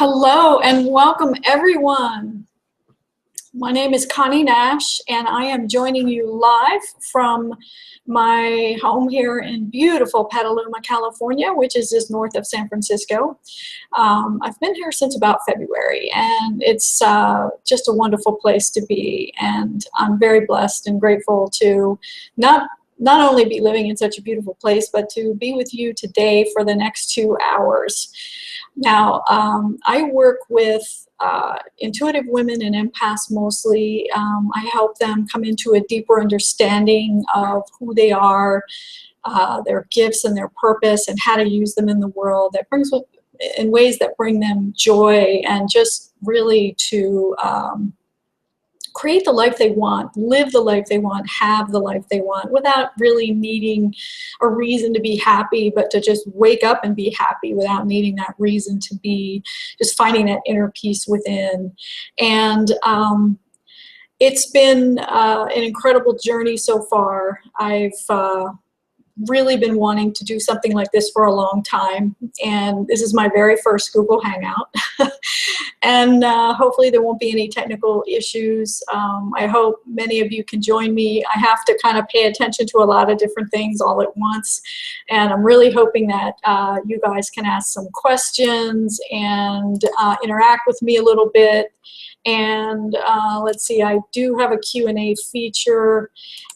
Hello and welcome everyone. My name is Connie Nash and I am joining you live from my home here in beautiful Petaluma, California, which is just north of San Francisco. I've been here since about February and it's just a wonderful place to be, and I'm very blessed and grateful to not only be living in such a beautiful place, but to be with you today for the next 2 hours. Now, I work with intuitive women and empaths mostly. I help them come into a deeper understanding of who they are, their gifts and their purpose, and how to use them in the world that brings in ways that bring them joy, and just really to create the life they want, live the life they want, have the life they want, without really needing a reason to be happy, but to just wake up and be happy without needing that reason to be, just finding that inner peace within. And it's been an incredible journey so far. I've really been wanting to do something like this for a long time, and this is my very first Google Hangout. And hopefully there won't be any technical issues. I hope many of you can join me. I have to kind of pay attention to a lot of different things all at once, and I'm really hoping that you guys can ask some questions and interact with me a little bit. And let's see, I do have a Q&A feature,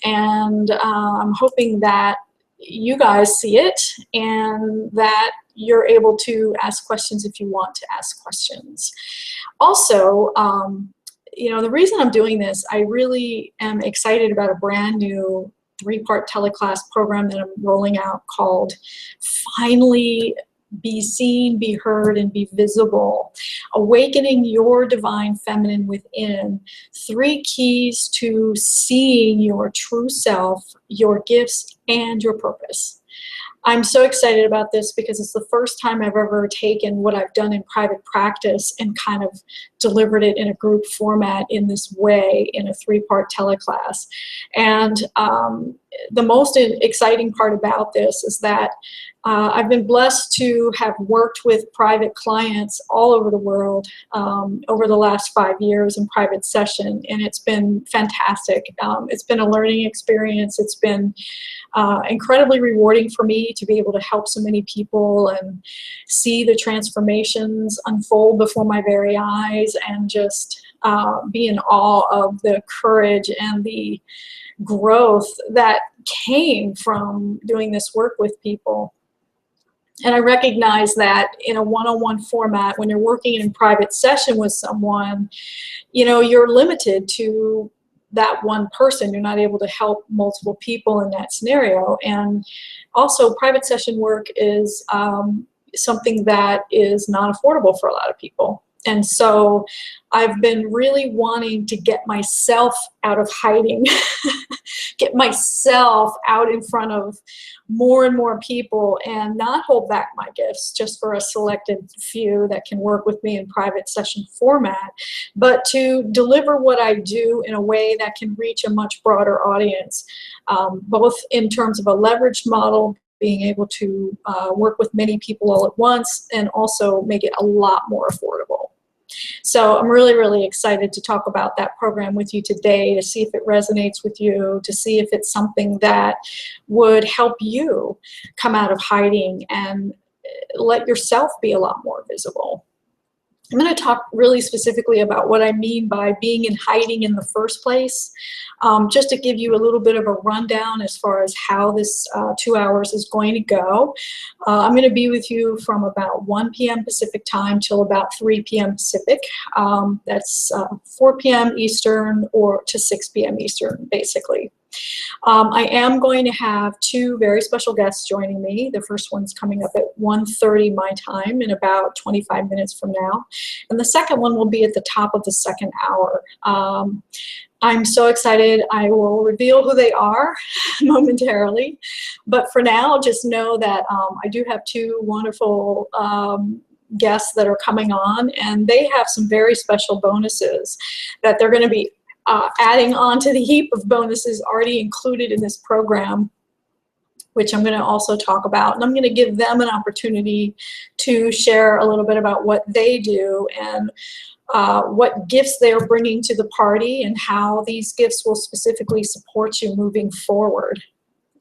and I'm hoping that you guys see it and that you're able to ask questions if you want to ask questions. Also, you know, the reason I'm doing this, I really am excited about a brand new 3-part teleclass program that I'm rolling out called Finally Be Seen, Be Heard, and Be Visible. Awakening Your Divine Feminine Within. 3 keys to seeing your true self, your gifts, and your purpose. I'm so excited about this because it's the first time I've ever taken what I've done in private practice and kind of delivered it in a group format in this way, in a 3-part teleclass. And the most exciting part about this is that I've been blessed to have worked with private clients all over the world over the last 5 years in private session, and it's been fantastic. It's been a learning experience. It's been incredibly rewarding for me to be able to help so many people and see the transformations unfold before my very eyes, and just be in awe of the courage and the growth that came from doing this work with people. And I recognize that in a one-on-one format, when you're working in private session with someone, you know, you're limited to that one person. You're not able to help multiple people in that scenario. And also, private session work is something that is not affordable for a lot of people. And so I've been really wanting to get myself out of hiding, get myself out in front of more and more people, and not hold back my gifts just for a selected few that can work with me in private session format, but to deliver what I do in a way that can reach a much broader audience, both in terms of a leveraged model, being able to work with many people all at once, and also make it a lot more affordable. So I'm really, really excited to talk about that program with you today, to see if it resonates with you, to see if it's something that would help you come out of hiding and let yourself be a lot more visible. I'm going to talk really specifically about what I mean by being in hiding in the first place, just to give you a little bit of a rundown as far as how this 2 hours is going to go. I'm going to be with you from about 1 p.m. Pacific time till about 3 p.m. Pacific. That's 4 p.m. Eastern or to 6 p.m. Eastern, basically. I am going to have 2 very special guests joining me. The first one's coming up at 1:30 my time in about 25 minutes from now. And the second one will be at the top of the second hour. I'm so excited. I will reveal who they are momentarily. But for now, just know that I do have 2 wonderful guests that are coming on, and they have some very special bonuses that they're going to be adding on to the heap of bonuses already included in this program. which I'm going to also talk about. And I'm going to give them an opportunity to share a little bit about what they do and what gifts they're bringing to the party and how these gifts will specifically support you moving forward.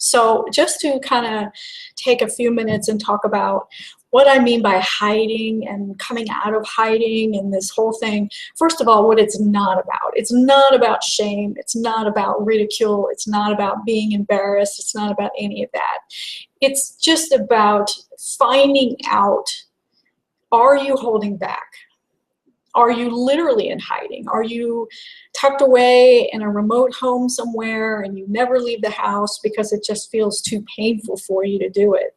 So just to kind of take a few minutes and talk about what I mean by hiding and coming out of hiding and this whole thing. First of all, what it's not about. It's not about shame. It's not about ridicule. It's not about being embarrassed. It's not about any of that. It's just about finding out, are you holding back? Are you literally in hiding? Are you tucked away in a remote home somewhere and you never leave the house because it just feels too painful for you to do it?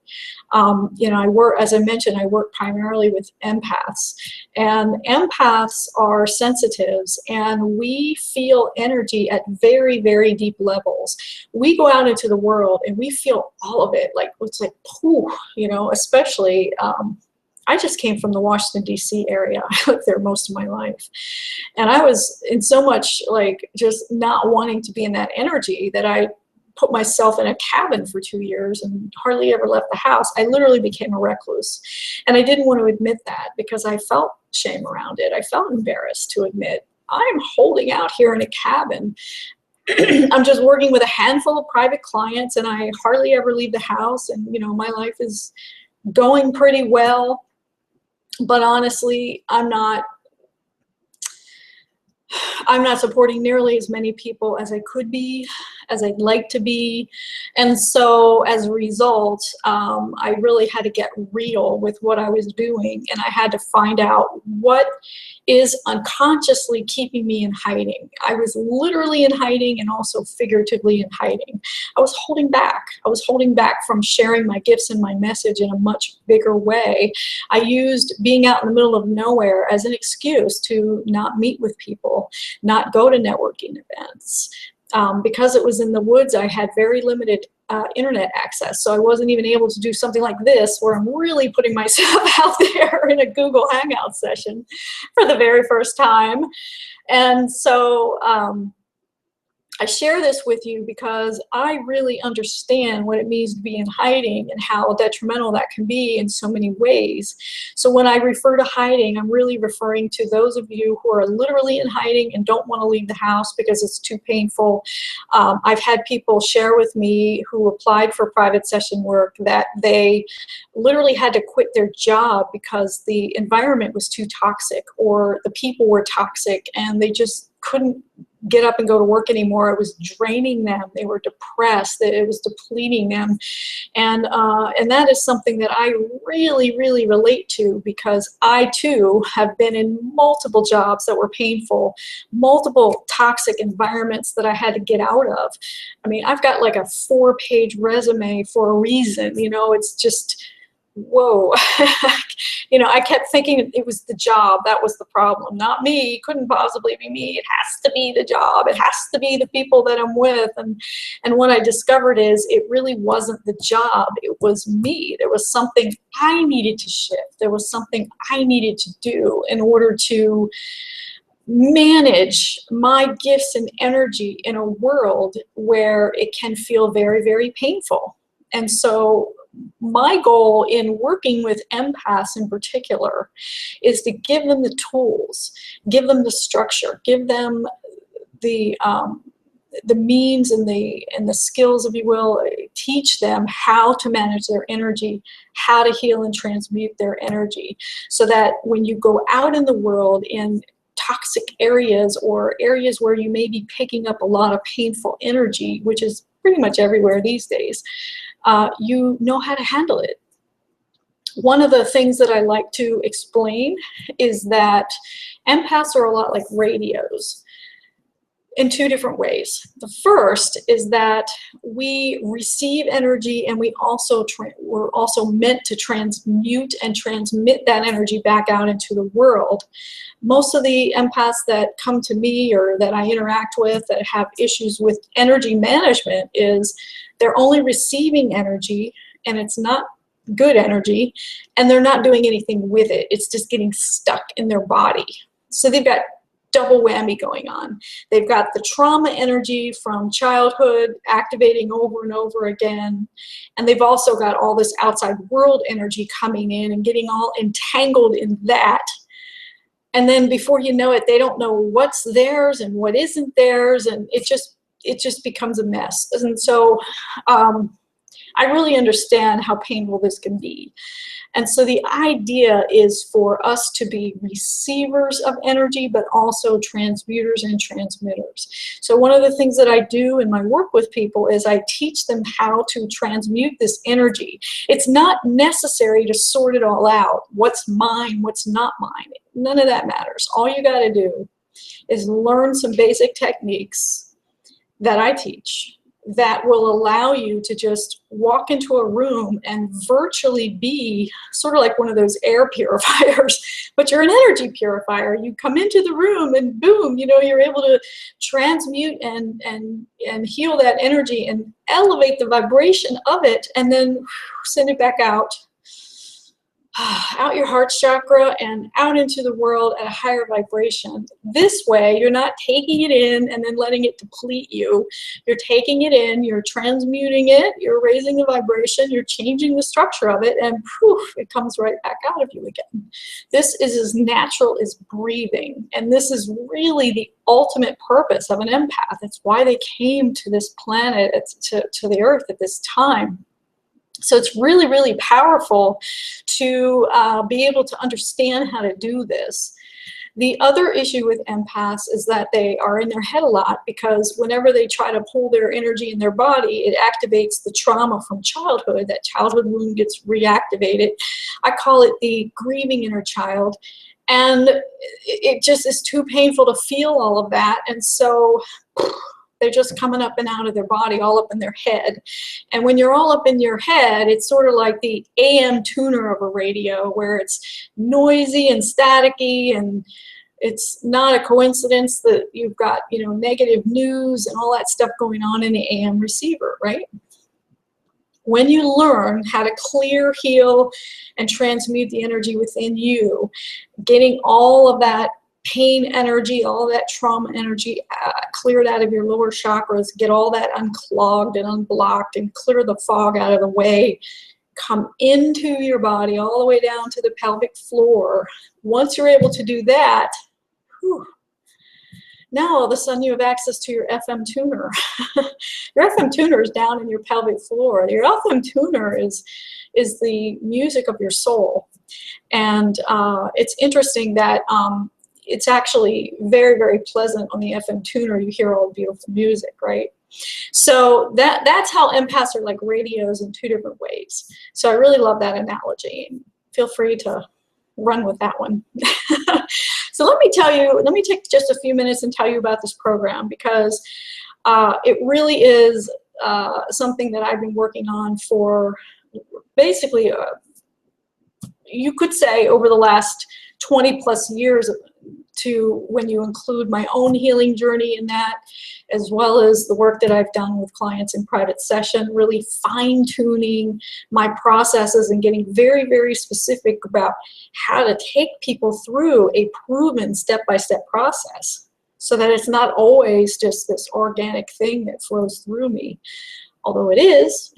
You know, as I mentioned, I work primarily with empaths, and empaths are sensitives, and we feel energy at very, very deep levels. We go out into the world and we feel all of it, like it's like, poof, you know, especially I just came from the Washington, D.C. area. I lived there most of my life. And I was in so much like just not wanting to be in that energy that I put myself in a cabin for 2 years and hardly ever left the house. I literally became a recluse. And I didn't want to admit that because I felt shame around it. I felt embarrassed to admit I'm holding out here in a cabin. I'm just working with a handful of private clients and I hardly ever leave the house. And, you know, my life is going pretty well. But honestly, I'm not supporting nearly as many people as I could be, as I'd like to be. And so as a result, I really had to get real with what I was doing. And I had to find out what is unconsciously keeping me in hiding. I was literally in hiding and also figuratively in hiding. I was holding back. I was holding back from sharing my gifts and my message in a much bigger way. I used being out in the middle of nowhere as an excuse to not meet with people, not go to networking events. Because it was in the woods, I had very limited internet access, so I wasn't even able to do something like this where I'm really putting myself out there in a Google Hangout session for the very first time. And so I share this with you because I really understand what it means to be in hiding and how detrimental that can be in so many ways. So when I refer to hiding, I'm really referring to those of you who are literally in hiding and don't want to leave the house because it's too painful. I've had people share with me who applied for private session work that they literally had to quit their job because the environment was too toxic or the people were toxic and they just couldn't get up and go to work anymore. It was draining them. They were depressed. It was depleting them. And that is something that I really, really relate to because I too have been in multiple jobs that were painful, multiple toxic environments that I had to get out of. I mean, I've got like a 4-page resume for a reason, you know, it's just, whoa. You know, I kept thinking it was the job that was the problem, not me. It couldn't possibly be me. It has to be the job. It has to be the people that I'm with. And what I discovered is it really wasn't the job. It was me. There was something I needed to shift. There was something I needed to do in order to manage my gifts and energy in a world where it can feel very, very painful. And so my goal in working with empaths in particular is to give them the tools, give them the structure, give them the means and the skills, if you will, teach them how to manage their energy, how to heal and transmute their energy, so that when you go out in the world in toxic areas or areas where you may be picking up a lot of painful energy, which is pretty much everywhere these days, you know how to handle it. One of the things that I like to explain is that empaths are a lot like radios in 2 different ways. The first is that we receive energy and we're also meant to transmute and transmit that energy back out into the world. Most of the empaths that come to me or that I interact with that have issues with energy management is they're only receiving energy and it's not good energy and they're not doing anything with it. It's just getting stuck in their body. So they've got double whammy going on. They've got the trauma energy from childhood activating over and over again. And they've also got all this outside world energy coming in and getting all entangled in that. And then before you know it, they don't know what's theirs and what isn't theirs. And it just becomes a mess. And so I really understand how painful this can be. And so the idea is for us to be receivers of energy, but also transmuters and transmitters. So one of the things that I do in my work with people is I teach them how to transmute this energy. It's not necessary to sort it all out. What's mine, what's not mine. None of that matters. All you got to do is learn some basic techniques that I teach that will allow you to just walk into a room and virtually be sort of like one of those air purifiers, but you're an energy purifier. You come into the room and boom, you know, you're able to transmute and heal that energy and elevate the vibration of it, and then send it back out your heart chakra and out into the world at a higher vibration. This way, you're not taking it in and then letting it deplete you. You're taking it in, you're transmuting it, you're raising the vibration, you're changing the structure of it, and poof, it comes right back out of you again. This is as natural as breathing, and this is really the ultimate purpose of an empath. It's why they came to this planet, to the earth at this time. So it's really, really powerful to be able to understand how to do this. The other issue with empaths is that they are in their head a lot, because whenever they try to pull their energy in their body, it activates the trauma from childhood. That childhood wound gets reactivated. I call it the grieving inner child. And it just is too painful to feel all of that. And so they're just coming up and out of their body, all up in their head. And when you're all up in your head, it's sort of like the AM tuner of a radio, where it's noisy and staticky, and it's not a coincidence that you've got, you know, negative news and all that stuff going on in the AM receiver, right? When you learn how to clear, heal, and transmute the energy within you, getting all of that pain energy, all that trauma energy cleared out of your lower chakras, get all that unclogged and unblocked and clear the fog out of the way, come into your body all the way down to the pelvic floor. Once you're able to do that, whew, now all of a sudden you have access to your FM tuner. Your FM tuner is down in your pelvic floor. Your FM tuner is the music of your soul. And it's interesting that it's actually very, very pleasant on the FM tuner. You hear all the beautiful music, right? So that's how empaths are like radios in two different ways. So I really love that analogy. Feel free to run with that one. So let me take just a few minutes and tell you about this program, because it really is something that I've been working on for basically, you could say, over the last 20 plus years, to when you include my own healing journey in that, as well as the work that I've done with clients in private session, really fine-tuning my processes and getting very, very specific about how to take people through a proven step-by-step process, so that it's not always just this organic thing that flows through me. Although it is,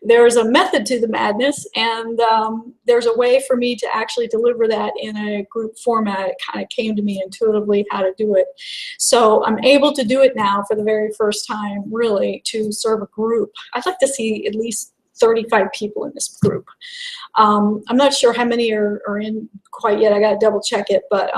there's a method to the madness, and there's a way for me to actually deliver that in a group format. It kind of came to me intuitively how to do it. So I'm able to do it now for the very first time, really, to serve a group. I'd like to see at least 35 people in this group. I'm not sure how many are in quite yet. I got to double check it, but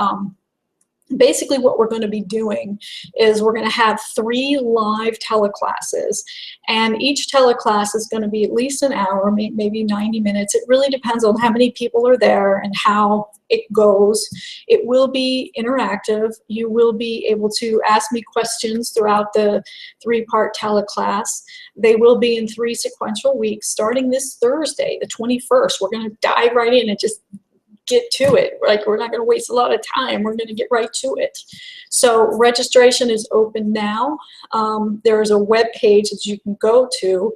basically what we're going to be doing is we're going to have 3 live teleclasses, and each teleclass is going to be at least an hour, maybe 90 minutes. It really depends on how many people are there and how it goes. It will be interactive. You will be able to ask me questions throughout the 3-part teleclass. They will be in 3 sequential weeks, starting this Thursday, the 21st. We're going to dive right in and just get to it. Like, we're not going to waste a lot of time. We're going to get right to it. So registration is open now. There is a web page that you can go to,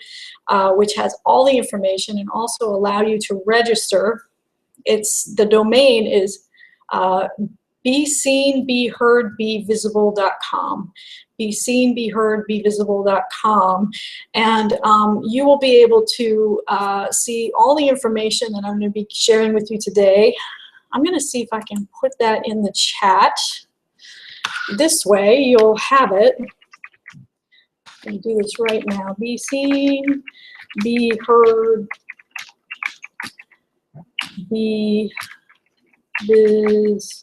which has all the information and also allow you to register. The domain is Be seen, be heard, be visible.com. Be seen, be heard, be visible.com. And you will be able to see all the information that I'm going to be sharing with you today. I'm going to see if I can put that in the chat. This way you'll have it. I'm going to do this right now. Be seen, be heard, be visible.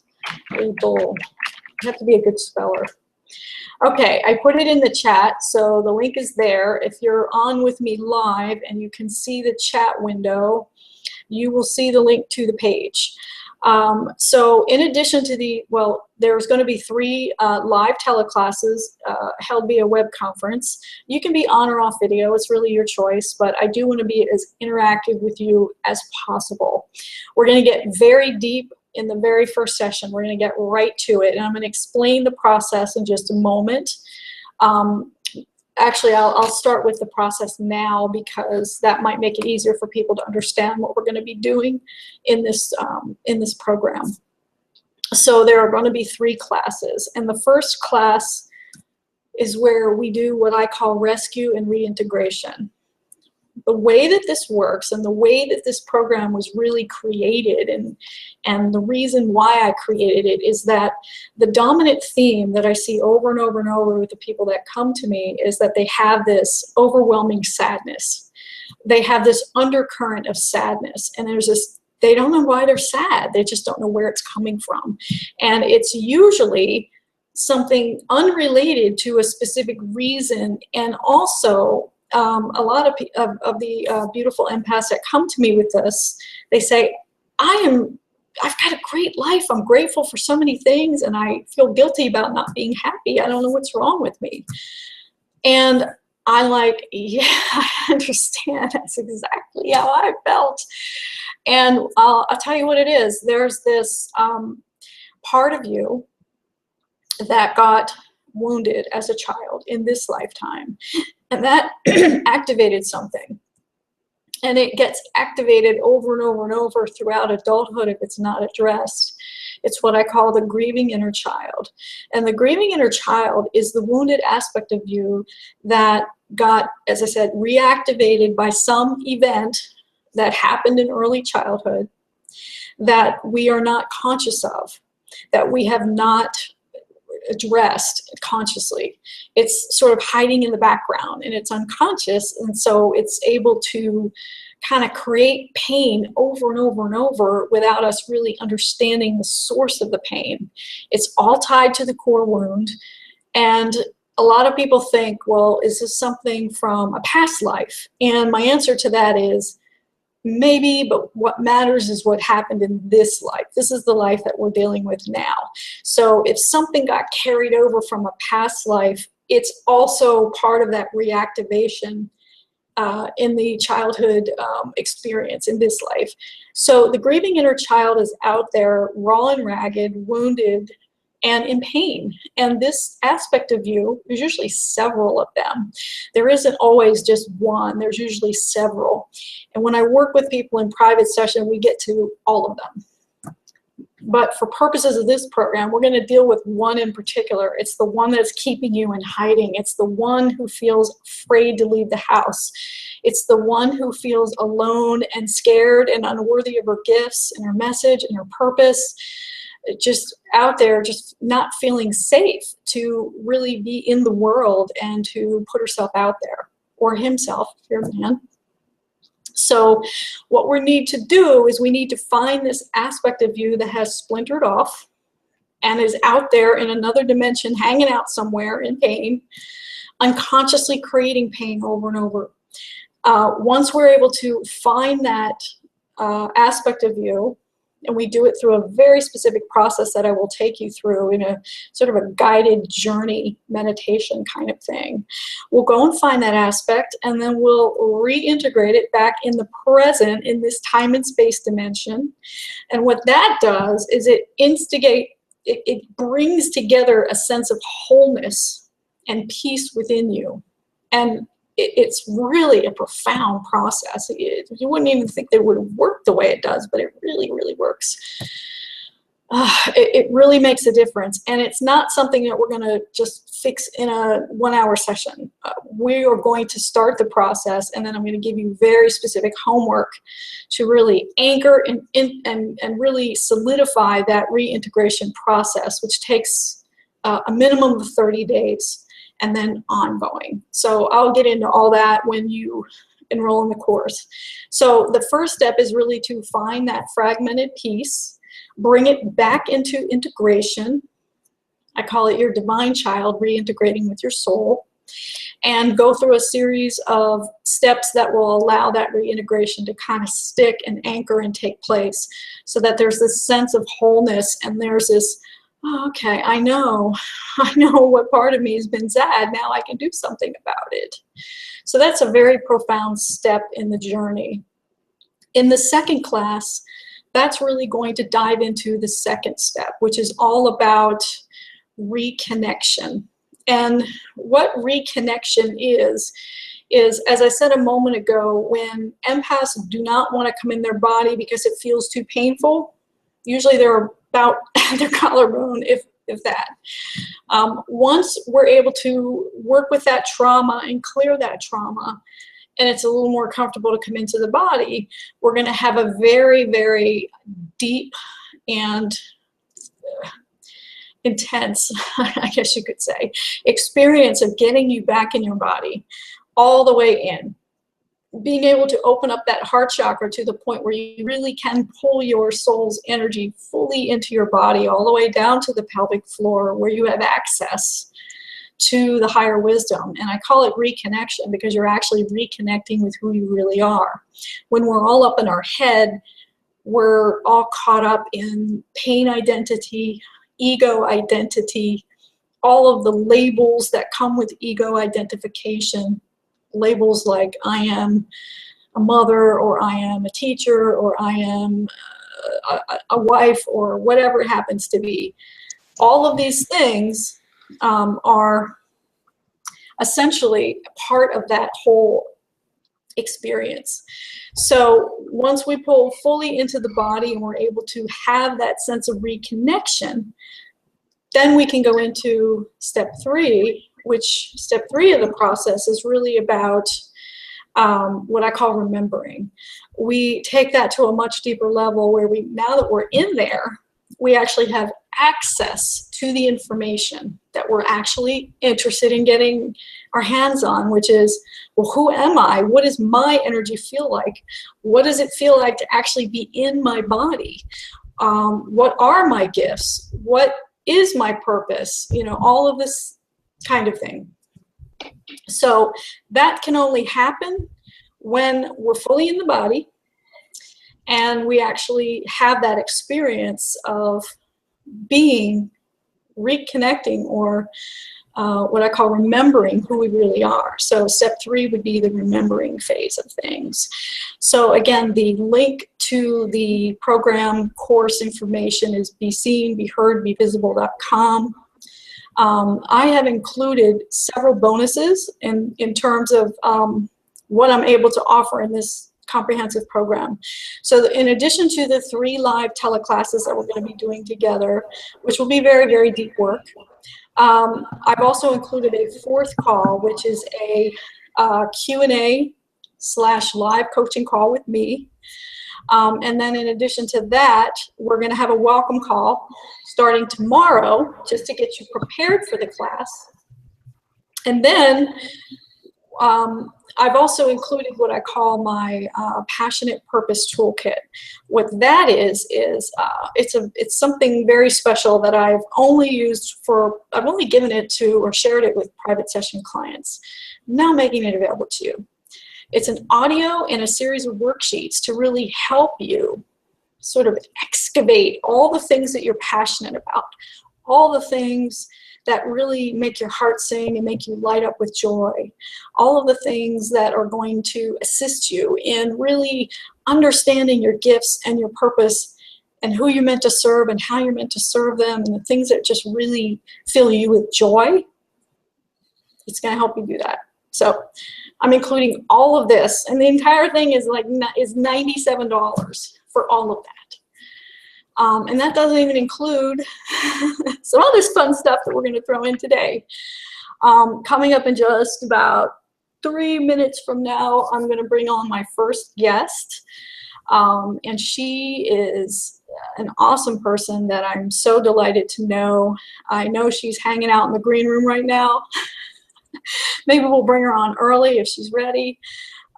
You have to be a good speller. Okay, I put it in the chat, so the link is there. If you're on with me live and you can see the chat window, you will see the link to the page. So in addition to there's going to be 3 live teleclasses held via web conference. You can be on or off video, it's really your choice, but I do want to be as interactive with you as possible. We're going to get very deep in the very first session. We're going to get right to it, and I'm going to explain the process in just a moment. Actually, I'll start with the process now because that might make it easier for people to understand what we're going to be doing in this program. So there are going to be 3 classes, and the first class is where we do what I call rescue and reintegration. The way that this works and the way that this program was really created and the reason why I created it is that the dominant theme that I see over and over and over with the people that come to me is that they have this overwhelming sadness. They have this undercurrent of sadness, and there's this, they don't know why they're sad. They just don't know where it's coming from. And it's usually something unrelated to a specific reason, and also a lot of the beautiful empaths that come to me with this, they say, I've got a great life. I'm grateful for so many things, and I feel guilty about not being happy. I don't know what's wrong with me. And I like, yeah, I understand. That's exactly how I felt. And I'll tell you what it is. There's this part of you that got wounded as a child in this lifetime, and that activated something, and it gets activated over and over and over throughout adulthood if it's not addressed. It's what I call the grieving inner child, and the grieving inner child is the wounded aspect of you that got, as I said, reactivated by some event that happened in early childhood that we are not conscious of, that we have not addressed consciously. It's sort of hiding in the background, and it's unconscious, and so it's able to kind of create pain over and over and over without us really understanding the source of the pain. It's all tied to the core wound, and a lot of people think, well, is this something from a past life? And my answer to that is maybe, but what matters is what happened in this life. This is the life that we're dealing with now. So if something got carried over from a past life, it's also part of that reactivation in the childhood experience in this life. So the grieving inner child is out there, raw and ragged, wounded, and in pain. And this aspect of you, there's usually several of them. There isn't always just one, there's usually several. And when I work with people in private session, we get to all of them. But for purposes of this program, we're going to deal with one in particular. It's the one that's keeping you in hiding. It's the one who feels afraid to leave the house. It's the one who feels alone and scared and unworthy of her gifts and her message and her purpose. Just out there, just not feeling safe to really be in the world and to put herself out there, or himself, if you're a man. So what we need to do is we need to find this aspect of you that has splintered off and is out there in another dimension, hanging out somewhere in pain, unconsciously creating pain over and over. Once we're able to find that aspect of you, and we do it through a very specific process that I will take you through in a sort of a guided journey meditation kind of thing. We'll go and find that aspect, and then we'll reintegrate it back in the present in this time and space dimension. And what that does is it brings together a sense of wholeness and peace within you. And it's really a profound process. You wouldn't even think that it would work the way it does, but it really, really works. it really makes a difference. And it's not something that we're going to just fix in a 1-hour session. We are going to start the process, and then I'm going to give you very specific homework to really anchor and really solidify that reintegration process, which takes a minimum of 30 days and then ongoing. So I'll get into all that when you enroll in the course. So the first step is really to find that fragmented piece, bring it back into integration. I call it your divine child reintegrating with your soul, and go through a series of steps that will allow that reintegration to kind of stick and anchor and take place, so that there's this sense of wholeness, and there's this, oh, okay, I know what part of me has been sad, now I can do something about it. So that's a very profound step in the journey. In the second class, that's really going to dive into the second step, which is all about reconnection. And what reconnection is, as I said a moment ago, when empaths do not want to come in their body because it feels too painful, usually they're about their collarbone, if that. Once we're able to work with that trauma and clear that trauma, and it's a little more comfortable to come into the body, we're going to have a very, very deep and intense, I guess you could say, experience of getting you back in your body, all the way in. Being able to open up that heart chakra to the point where you really can pull your soul's energy fully into your body, all the way down to the pelvic floor, where you have access to the higher wisdom. And I call it reconnection because you're actually reconnecting with who you really are. When we're all up in our head, we're all caught up in pain identity, ego identity, all of the labels that come with ego identification. Labels like I am a mother, or I am a teacher, or I am a wife, or whatever it happens to be. All of these things are essentially part of that whole experience. So once we pull fully into the body and we're able to have that sense of reconnection, then we can go into step 3, which step 3 of the process is really about what I call remembering. We take that to a much deeper level where now that we're in there, we actually have access to the information that we're actually interested in getting our hands on, which is, well, who am I? What does my energy feel like? What does it feel like to actually be in my body? What are my gifts? What is my purpose? You know, all of this kind of thing. So that can only happen when we're fully in the body and we actually have that experience of being, reconnecting, or what I call remembering who we really are. So step 3 would be the remembering phase of things. So again, the link to the program course information is beseenbeheardbevisible.com. I have included several bonuses in terms of what I'm able to offer in this comprehensive program. So in addition to the 3 live teleclasses that we're going to be doing together, which will be very, very deep work, I've also included a 4th call, which is a Q&A/live coaching call with me. And then in addition to that, we're going to have a welcome call starting tomorrow just to get you prepared for the class. And then I've also included what I call my Passionate Purpose Toolkit. What that is it's something very special that I've only given it to or shared it with private session clients. I'm now making it available to you. It's an audio and a series of worksheets to really help you sort of excavate all the things that you're passionate about, all the things that really make your heart sing and make you light up with joy, all of the things that are going to assist you in really understanding your gifts and your purpose and who you're meant to serve and how you're meant to serve them, and the things that just really fill you with joy. It's going to help you do that. So I'm including all of this, and the entire thing is $97 for all of that. And that doesn't even include some other fun stuff that we're going to throw in today. Coming up in just about 3 minutes from now, I'm going to bring on my first guest. And she is an awesome person that I'm so delighted to know. I know she's hanging out in the green room right now. Maybe we'll bring her on early if she's ready.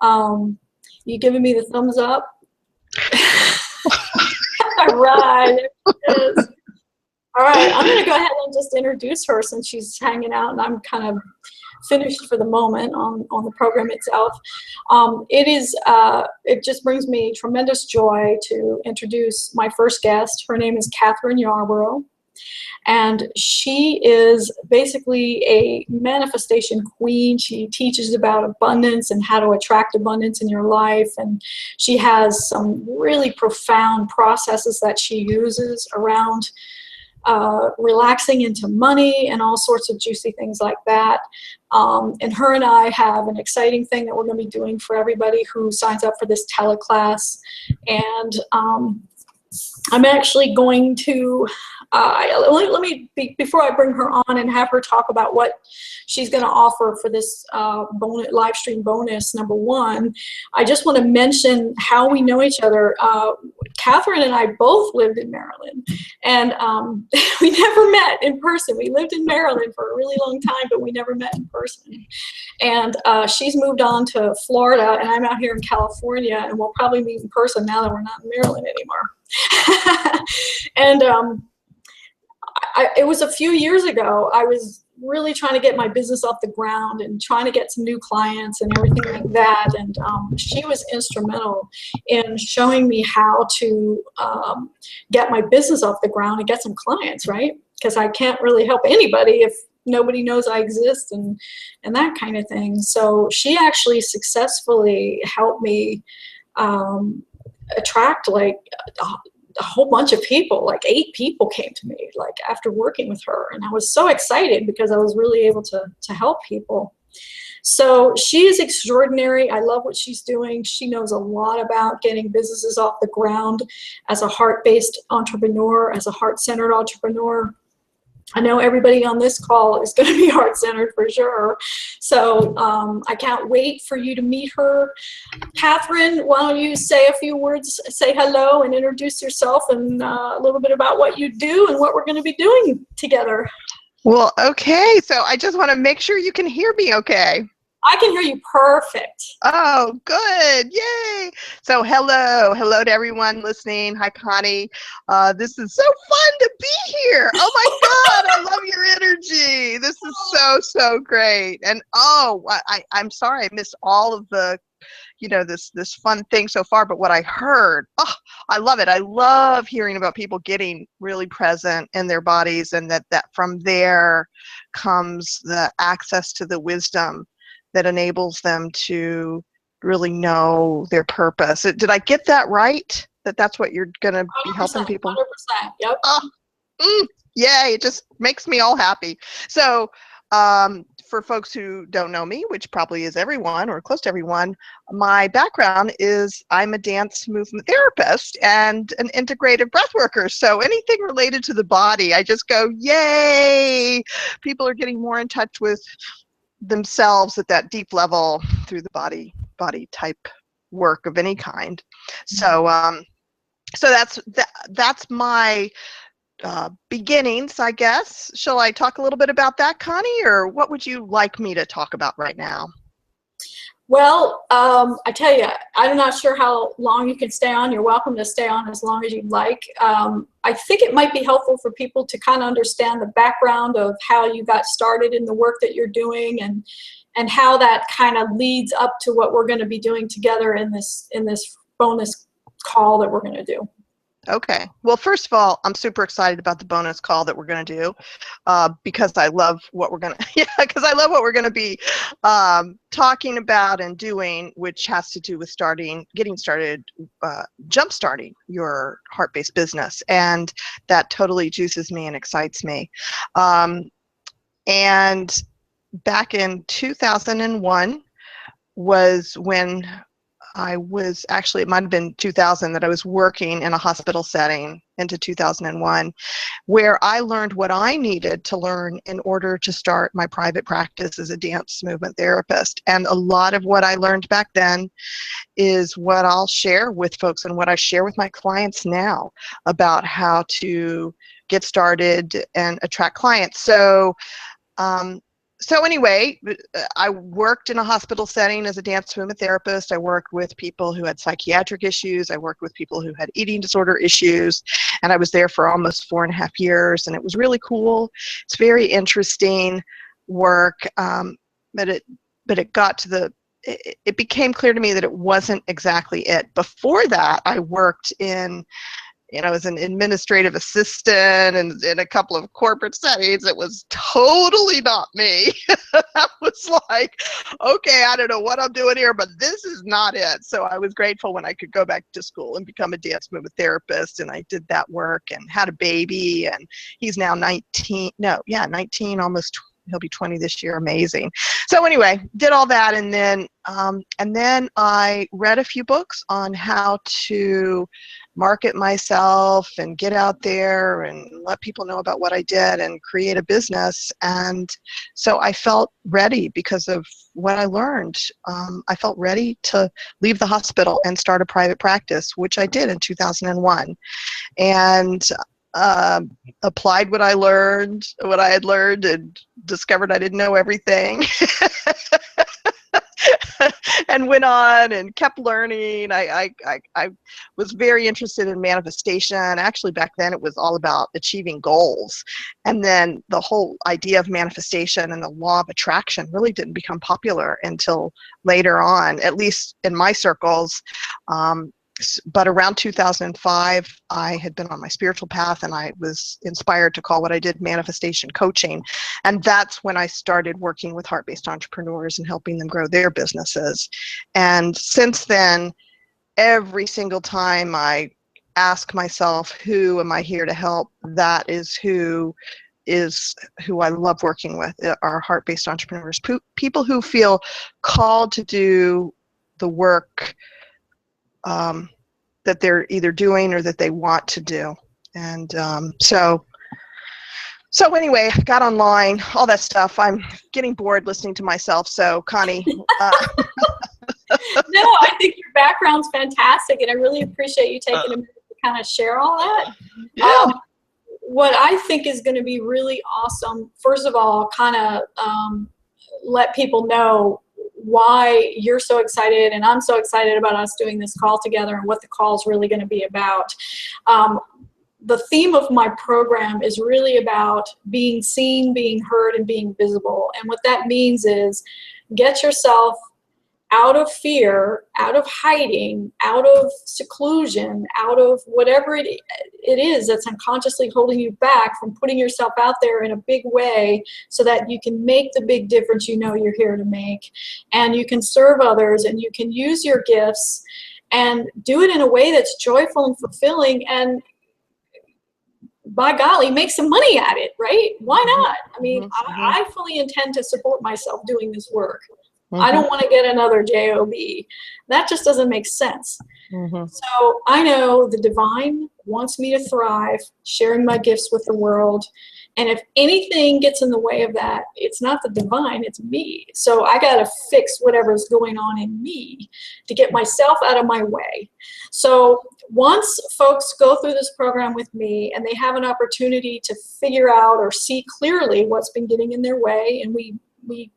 You giving me the thumbs up? All right, there she is. All right, I'm going to go ahead and just introduce her since she's hanging out and I'm kind of finished for the moment on the program itself. It just brings me tremendous joy to introduce my first guest. Her name is Catherine Yarborough, and she is basically a manifestation queen. She teaches about abundance and how to attract abundance in your life, and she has some really profound processes that she uses around relaxing into money and all sorts of juicy things like that. And her and I have an exciting thing that we're going to be doing for everybody who signs up for this teleclass. And I'm actually going to, let me, before I bring her on and have her talk about what she's going to offer for this live stream bonus, number one, I just want to mention how we know each other. Catherine and I both lived in Maryland, and we never met in person. We lived in Maryland for a really long time, but we never met in person. And she's moved on to Florida, and I'm out here in California, and we'll probably meet in person now that we're not in Maryland anymore. And it was a few years ago. I was really trying to get my business off the ground and trying to get some new clients and everything like that. And she was instrumental in showing me how to get my business off the ground and get some clients, right? Because I can't really help anybody if nobody knows I exist and that kind of thing. So she actually successfully helped me attract like a whole bunch of people, like 8 people came to me like after working with her, and I was so excited because I was really able to help people. So she is extraordinary. I love what she's doing. She knows a lot about getting businesses off the ground as a heart-based entrepreneur, as a heart-centered entrepreneur. I know everybody on this call is going to be heart-centered for sure. So I can't wait for you to meet her. Catherine, why don't you say a few words, say hello and introduce yourself and a little bit about what you do and what we're going to be doing together. Well, okay. So I just want to make sure you can hear me okay. I can hear you perfect. Oh, good. Yay. So hello to everyone listening. Hi, Connie. This is so fun to be here. Oh my God, I love your energy. This is so great. And I'm sorry I missed all of the, this fun thing so far, but what I heard, I love it. I love hearing about people getting really present in their bodies, and that from there comes the access to the wisdom that enables them to really know their purpose. Did I get that right? That's what you're going to be helping people? 100%, yep. Yay, it just makes me all happy. So for folks who don't know me, which probably is everyone or close to everyone, my background is I'm a dance movement therapist and an integrative breath worker. So anything related to the body, I just go, yay! People are getting more in touch with themselves at that deep level through the body type work of any kind. So that's my beginnings, I guess. Shall I talk a little bit about that, Connie, or what would you like me to talk about right now? Well, I tell you, I'm not sure how long you can stay on. You're welcome to stay on as long as you'd like. I think it might be helpful for people to kind of understand the background of how you got started in the work that you're doing, and how that kind of leads up to what we're going to be doing together in this bonus call that we're going to do. Okay. Well, first of all, I'm super excited about the bonus call that we're going to do because I love what we're going to be talking about and doing, which has to do with getting started, jump-starting your heart-based business. And that totally juices me and excites me. And back in 2001 was when I was actually, it might have been 2000 that I was working in a hospital setting into 2001, where I learned what I needed to learn in order to start my private practice as a dance movement therapist. And a lot of what I learned back then is what I'll share with folks and what I share with my clients now about how to get started and attract clients. So anyway, I worked in a hospital setting as a dance movement therapist. I worked with people who had psychiatric issues. I worked with people who had eating disorder issues. And I was there for almost 4.5 years. And it was really cool. It's very interesting work. But it got to it became clear to me that it wasn't exactly it. Before that, I worked in, as an administrative assistant and in a couple of corporate settings. It was totally not me. I was like, okay, I don't know what I'm doing here, but this is not it. So I was grateful when I could go back to school and become a dance movement therapist. And I did that work and had a baby, and he's now 19, almost, he'll be 20 this year. Amazing. So anyway, did all that. And then I read a few books on how to market myself and get out there and let people know about what I did and create a business. And so I felt ready because of what I learned. I felt ready to leave the hospital and start a private practice, which I did in 2001. And applied what I had learned, and discovered I didn't know everything. And went on and kept learning. I was very interested in manifestation. Actually, back then it was all about achieving goals. And then the whole idea of manifestation and the law of attraction really didn't become popular until later on, at least in my circles. But around 2005, I had been on my spiritual path, and I was inspired to call what I did manifestation coaching. And that's when I started working with heart-based entrepreneurs and helping them grow their businesses. And since then, every single time I ask myself, who am I here to help? That is who I love working with, are heart-based entrepreneurs, people who feel called to do the work that they're either doing or that they want to do. And so anyway, got online, all that stuff. I'm getting bored listening to myself. So Connie. No, I think your background's fantastic, and I really appreciate you taking a minute to kind of share all that. Yeah. What I think is going to be really awesome, first of all, kind of let people know why you're so excited and I'm so excited about us doing this call together and what the call is really going to be about. The theme of my program is really about being seen, being heard, and being visible. And what that means is get yourself out of fear, out of hiding, out of seclusion, out of whatever it is that's unconsciously holding you back from putting yourself out there in a big way so that you can make the big difference you know you're here to make. And you can serve others, and you can use your gifts and do it in a way that's joyful and fulfilling, and by golly, make some money at it, right? Why not? I mean, I fully intend to support myself doing this work. I don't want to get another job. That just doesn't make sense. So I know the divine wants me to thrive, sharing my gifts with the world. And if anything gets in the way of that, it's not the divine, it's me. So I got to fix whatever's going on in me to get myself out of my way. So once folks go through this program with me and they have an opportunity to figure out or see clearly what's been getting in their way, and we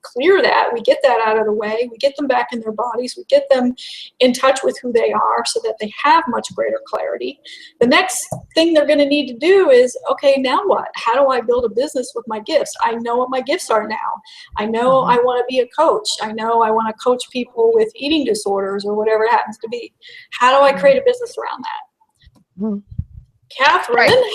clear that, we get that out of the way, we get them back in their bodies, we get them in touch with who they are so that they have much greater clarity. The next thing they're going to need to do is, okay, now what? How do I build a business with my gifts? I know what my gifts are now. I know I want to be a coach. I know I want to coach people with eating disorders or whatever it happens to be. How do I create a business around that? Catherine. Right.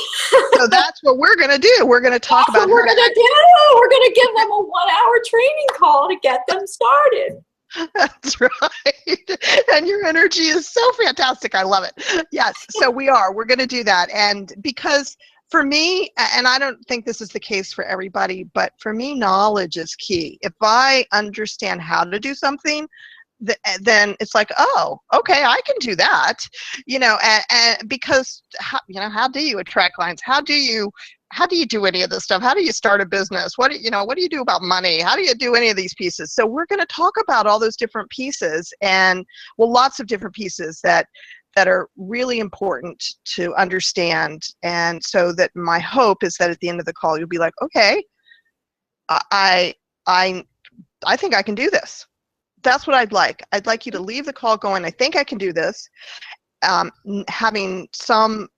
So that's what we're going to do. We're going to talk about we're going to do. We're going to give them a 1-hour training call to get them started. That's right. And your energy is so fantastic. I love it. Yes. So we're going to do that. And because for me, and I don't think this is the case for everybody, but for me, knowledge is key. If I understand how to do something, then it's like, oh, okay, I can do that, and because how do you attract clients? How do you do any of this stuff? How do you start a business? What do you do about money? How do you do any of these pieces? So we're going to talk about all those different pieces, and lots of different pieces that are really important to understand. And so that my hope is that at the end of the call, you'll be like, okay, I think I can do this. That's what I'd like. I'd like you to leave the call going, I think I can do this, having some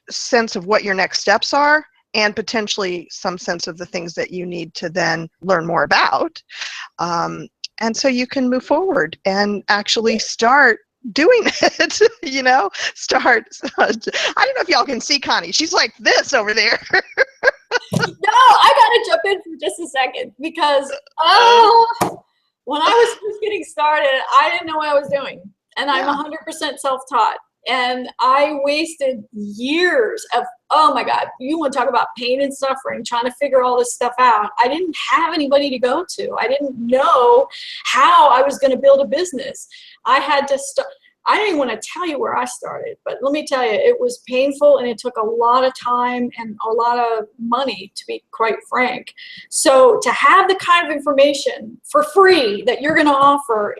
sense of what your next steps are, and potentially some sense of the things that you need to then learn more about. And so you can move forward and actually start doing it, start. I don't know if y'all can see Connie. She's like this over there. No, I gotta jump in for just a second because when I was just getting started, I didn't know what I was doing, and I'm 100% self-taught, and I wasted years of, oh my God, you want to talk about pain and suffering, trying to figure all this stuff out. I didn't have anybody to go to. I didn't know how I was going to build a business. I had to start. I don't even want to tell you where I started, but let me tell you, it was painful, and it took a lot of time and a lot of money, to be quite frank. So to have the kind of information for free that you're going to offer,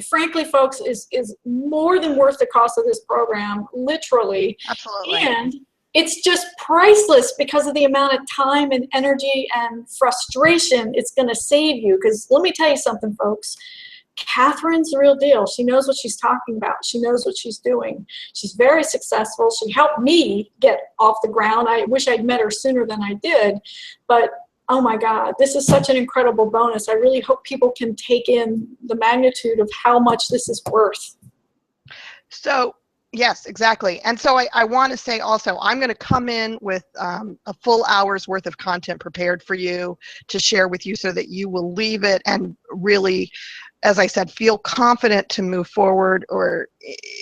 frankly, folks, is more than worth the cost of this program, literally. Absolutely. And it's just priceless because of the amount of time and energy and frustration it's going to save you. Because let me tell you something, folks. Catherine's the real deal. She knows what she's talking about. She knows what she's doing. She's very successful. She helped me get off the ground. I wish I'd met her sooner than I did. But, oh my God, this is such an incredible bonus. I really hope people can take in the magnitude of how much this is worth. So, yes, exactly. And so I want to say also, I'm going to come in with a full hour's worth of content prepared for you to share with you so that you will leave it and really, as I said, feel confident to move forward, or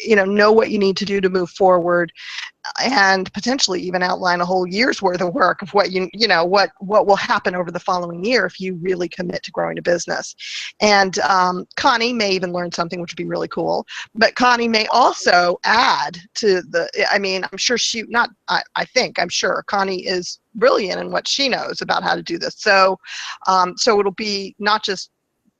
know what you need to do to move forward, and potentially even outline a whole year's worth of work of what what will happen over the following year if you really commit to growing a business. And Connie may even learn something, which would be really cool. But Connie may also add to the. I'm sure I'm sure Connie is brilliant in what she knows about how to do this. So it'll be not just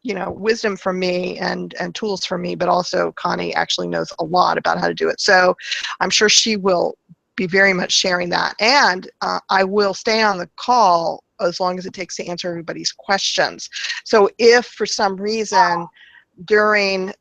wisdom from me and tools from me, but also Connie actually knows a lot about how to do it. So I'm sure she will be very much sharing that. And I will stay on the call as long as it takes to answer everybody's questions. So if for some reason during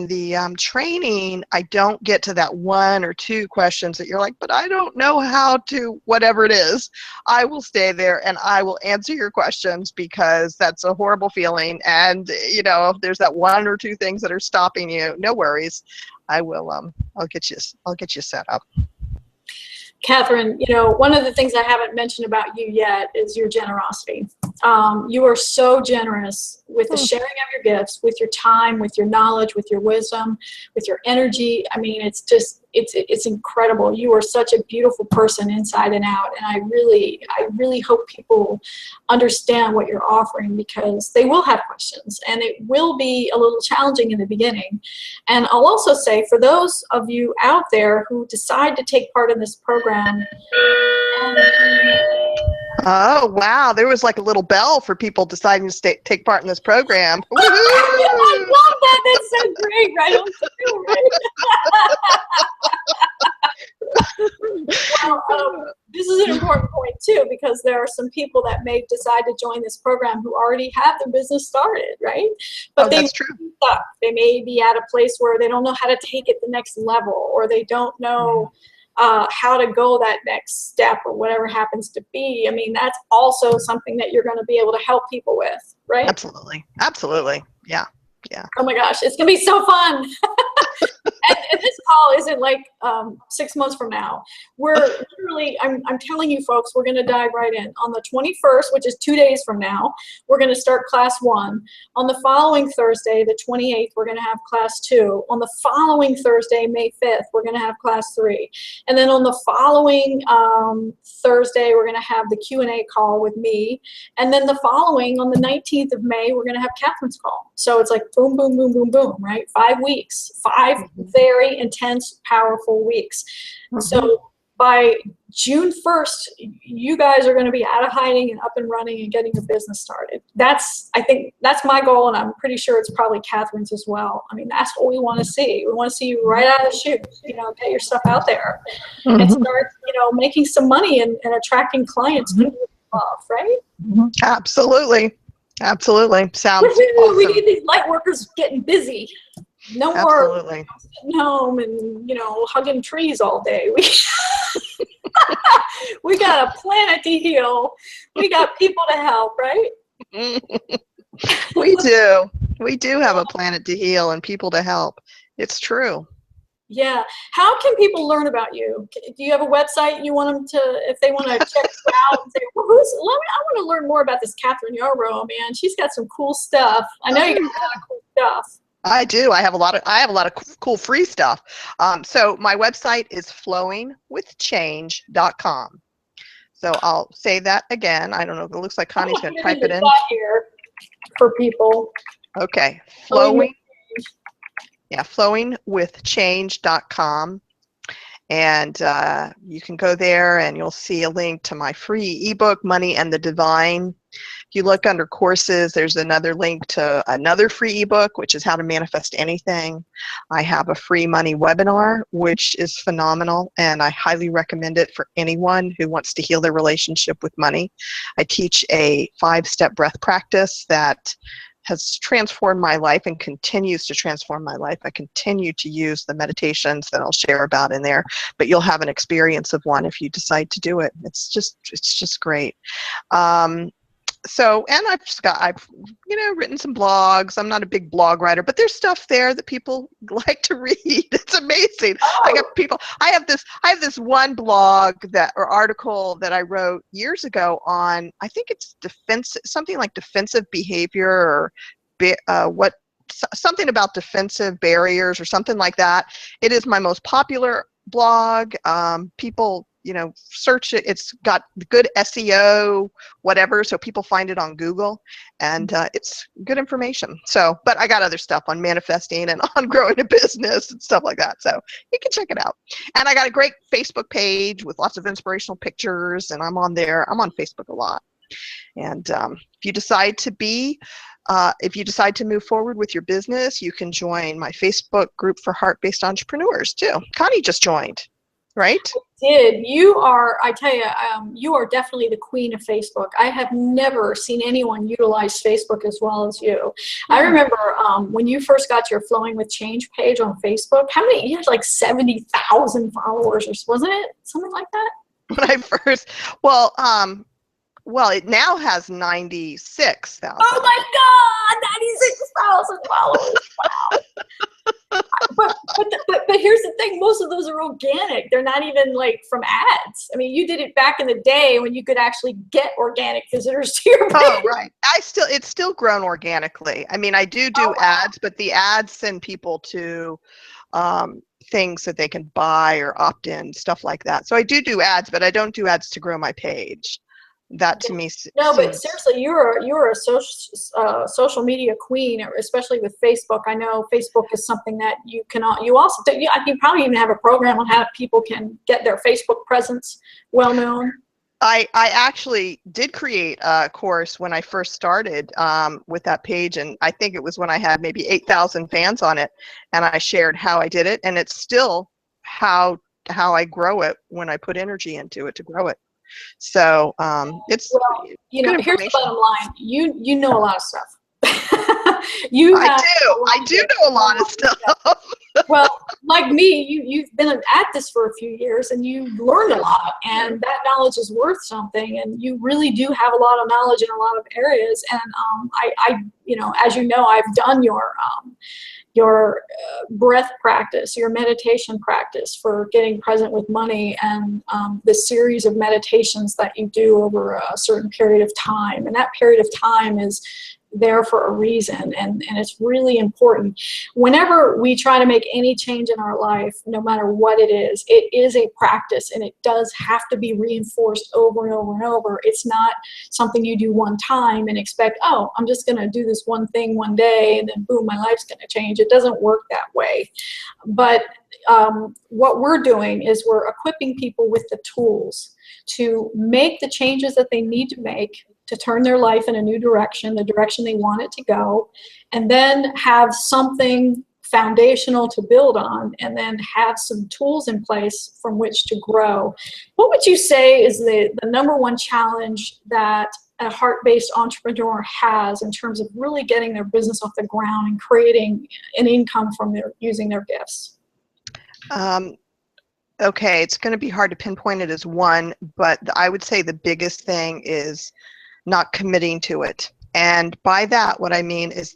the training, I don't get to that one or two questions that you're like, but I don't know how to, whatever it is, I will stay there and I will answer your questions, because that's a horrible feeling. And if there's that one or two things that are stopping you, no worries. I will, I'll get you set up. Catherine, one of the things I haven't mentioned about you yet is your generosity. You are so generous with the sharing of your gifts, with your time, with your knowledge, with your wisdom, with your energy. It's incredible. You are such a beautiful person inside and out. And I really hope people understand what you're offering, because they will have questions and it will be a little challenging in the beginning. And I'll also say, for those of you out there who decide to take part in this program, oh, wow. There was like a little bell for people deciding to take part in this program. I love that. That's so great, right? Well, this is an important point too, because there are some people that may decide to join this program who already have their business started, right? But that's true. Stuck. They may be at a place where they don't know how to take it the next level, or they don't know how to go that next step, or whatever happens to be. That's also something that you're going to be able to help people with, right? Absolutely. Yeah. Oh my gosh, it's going to be so fun. And this call isn't like 6 months from now. We're literally, I'm telling you folks, we're going to dive right in. On the 21st, which is 2 days from now, we're going to start class 1. On the following Thursday, the 28th, we're going to have class 2. On the following Thursday, May 5th, we're going to have class 3. And then on the following Thursday, we're going to have the Q&A call with me. And then the following, on the 19th of May, we're going to have Catherine's call. So it's like boom, boom, boom, boom, boom, right? 5 weeks, 5 very intense, powerful weeks. So by June 1st, you guys are going to be out of hiding and up and running and getting your business started. I think that's my goal, and I'm pretty sure it's probably Catherine's as well. I mean, that's what we want to see. We want to see you right out of the chute, get your stuff out there and start, making some money and attracting clients to you love, right? Absolutely. Absolutely. Sounds awesome. We need these light workers getting busy. No more sitting home and, hugging trees all day. We got a planet to heal. We got people to help, right? We do. We do have a planet to heal and people to help. It's true. Yeah. How can people learn about you? Do you have a website you want them to, if they want to check you out and say, well, I want to learn more about this Catherine Yarbrough, man. She's got some cool stuff. I know you got a lot of cool stuff. I do. I have a lot of cool free stuff. So my website is flowingwithchange.com. So I'll say that again. I don't know. It looks like Connie's going to type it in here for people. Okay. Flowingwithchange.com. And you can go there and you'll see a link to my free ebook, Money and the Divine. If you look under courses, there's another link to another free ebook, which is How to Manifest Anything. I have a free money webinar, which is phenomenal, and I highly recommend it for anyone who wants to heal their relationship with money. I teach a 5-step breath practice that has transformed my life and continues to transform my life. I continue to use the meditations that I'll share about in there, but you'll have an experience of one if you decide to do it. It's just great. And I've written some blogs. I'm not a big blog writer, but there's stuff there that people like to read. It's amazing. I have this one blog or article that I wrote years ago on, I think it's something like defensive behavior or something about defensive barriers or something like that. It is my most popular blog. People search it. It's got good SEO, whatever, so people find it on Google, and it's good information. So, but I got other stuff on manifesting and on growing a business and stuff like that, so you can check it out. And I got a great Facebook page with lots of inspirational pictures, and I'm on there. I'm on Facebook a lot. And if you decide to move forward with your business, you can join my Facebook group for heart-based entrepreneurs too. Connie just joined. Right? I tell you, you are definitely the queen of Facebook. I have never seen anyone utilize Facebook as well as you. I remember when you first got your Flowing with Change page on Facebook, you had like 70,000 followers, wasn't it? Something like that? When I first, it now has 96,000. Oh my God, 96,000 followers. Wow. But here's the thing, most of those are organic. They're not even like from ads. I mean, you did it back in the day when you could actually get organic visitors to your page. Oh, right. It's still grown organically. I mean, I do ads, but the ads send people to things that they can buy or opt in, stuff like that. So I do ads, but I don't do ads to grow my page. That to me but seriously, you're a social media queen, especially with Facebook. I know Facebook is something that you also do. You probably even have a program on how people can get their Facebook presence well known. I actually did create a course when I first started with that page, and I think it was when I had maybe 8,000 fans on it, and I shared how I did it, and it's still how I grow it when I put energy into it to grow it. So here's the bottom line. You know a lot of stuff. I do know a lot of stuff. Well, like me, you've been at this for a few years and you've learned a lot, and that knowledge is worth something, and you really do have a lot of knowledge in a lot of areas. And I as you know, I've done your your breath practice, your meditation practice for getting present with money, and the series of meditations that you do over a certain period of time. And that period of time is there for a reason, and it's really important. Whenever we try to make any change in our life, no matter what it is a practice, and it does have to be reinforced over and over and over. It's not something you do one time and expect, oh, I'm just going to do this one thing one day and then boom, my life's going to change. It doesn't work that way. But what we're doing is we're equipping people with the tools to make the changes that they need to make to turn their life in a new direction, the direction they want it to go, and then have something foundational to build on, and then have some tools in place from which to grow. What would you say is the number one challenge that a heart-based entrepreneur has in terms of really getting their business off the ground and creating an income from using their gifts? Okay, it's going to be hard to pinpoint it as one, but I would say the biggest thing is not committing to it. And by that, what I mean is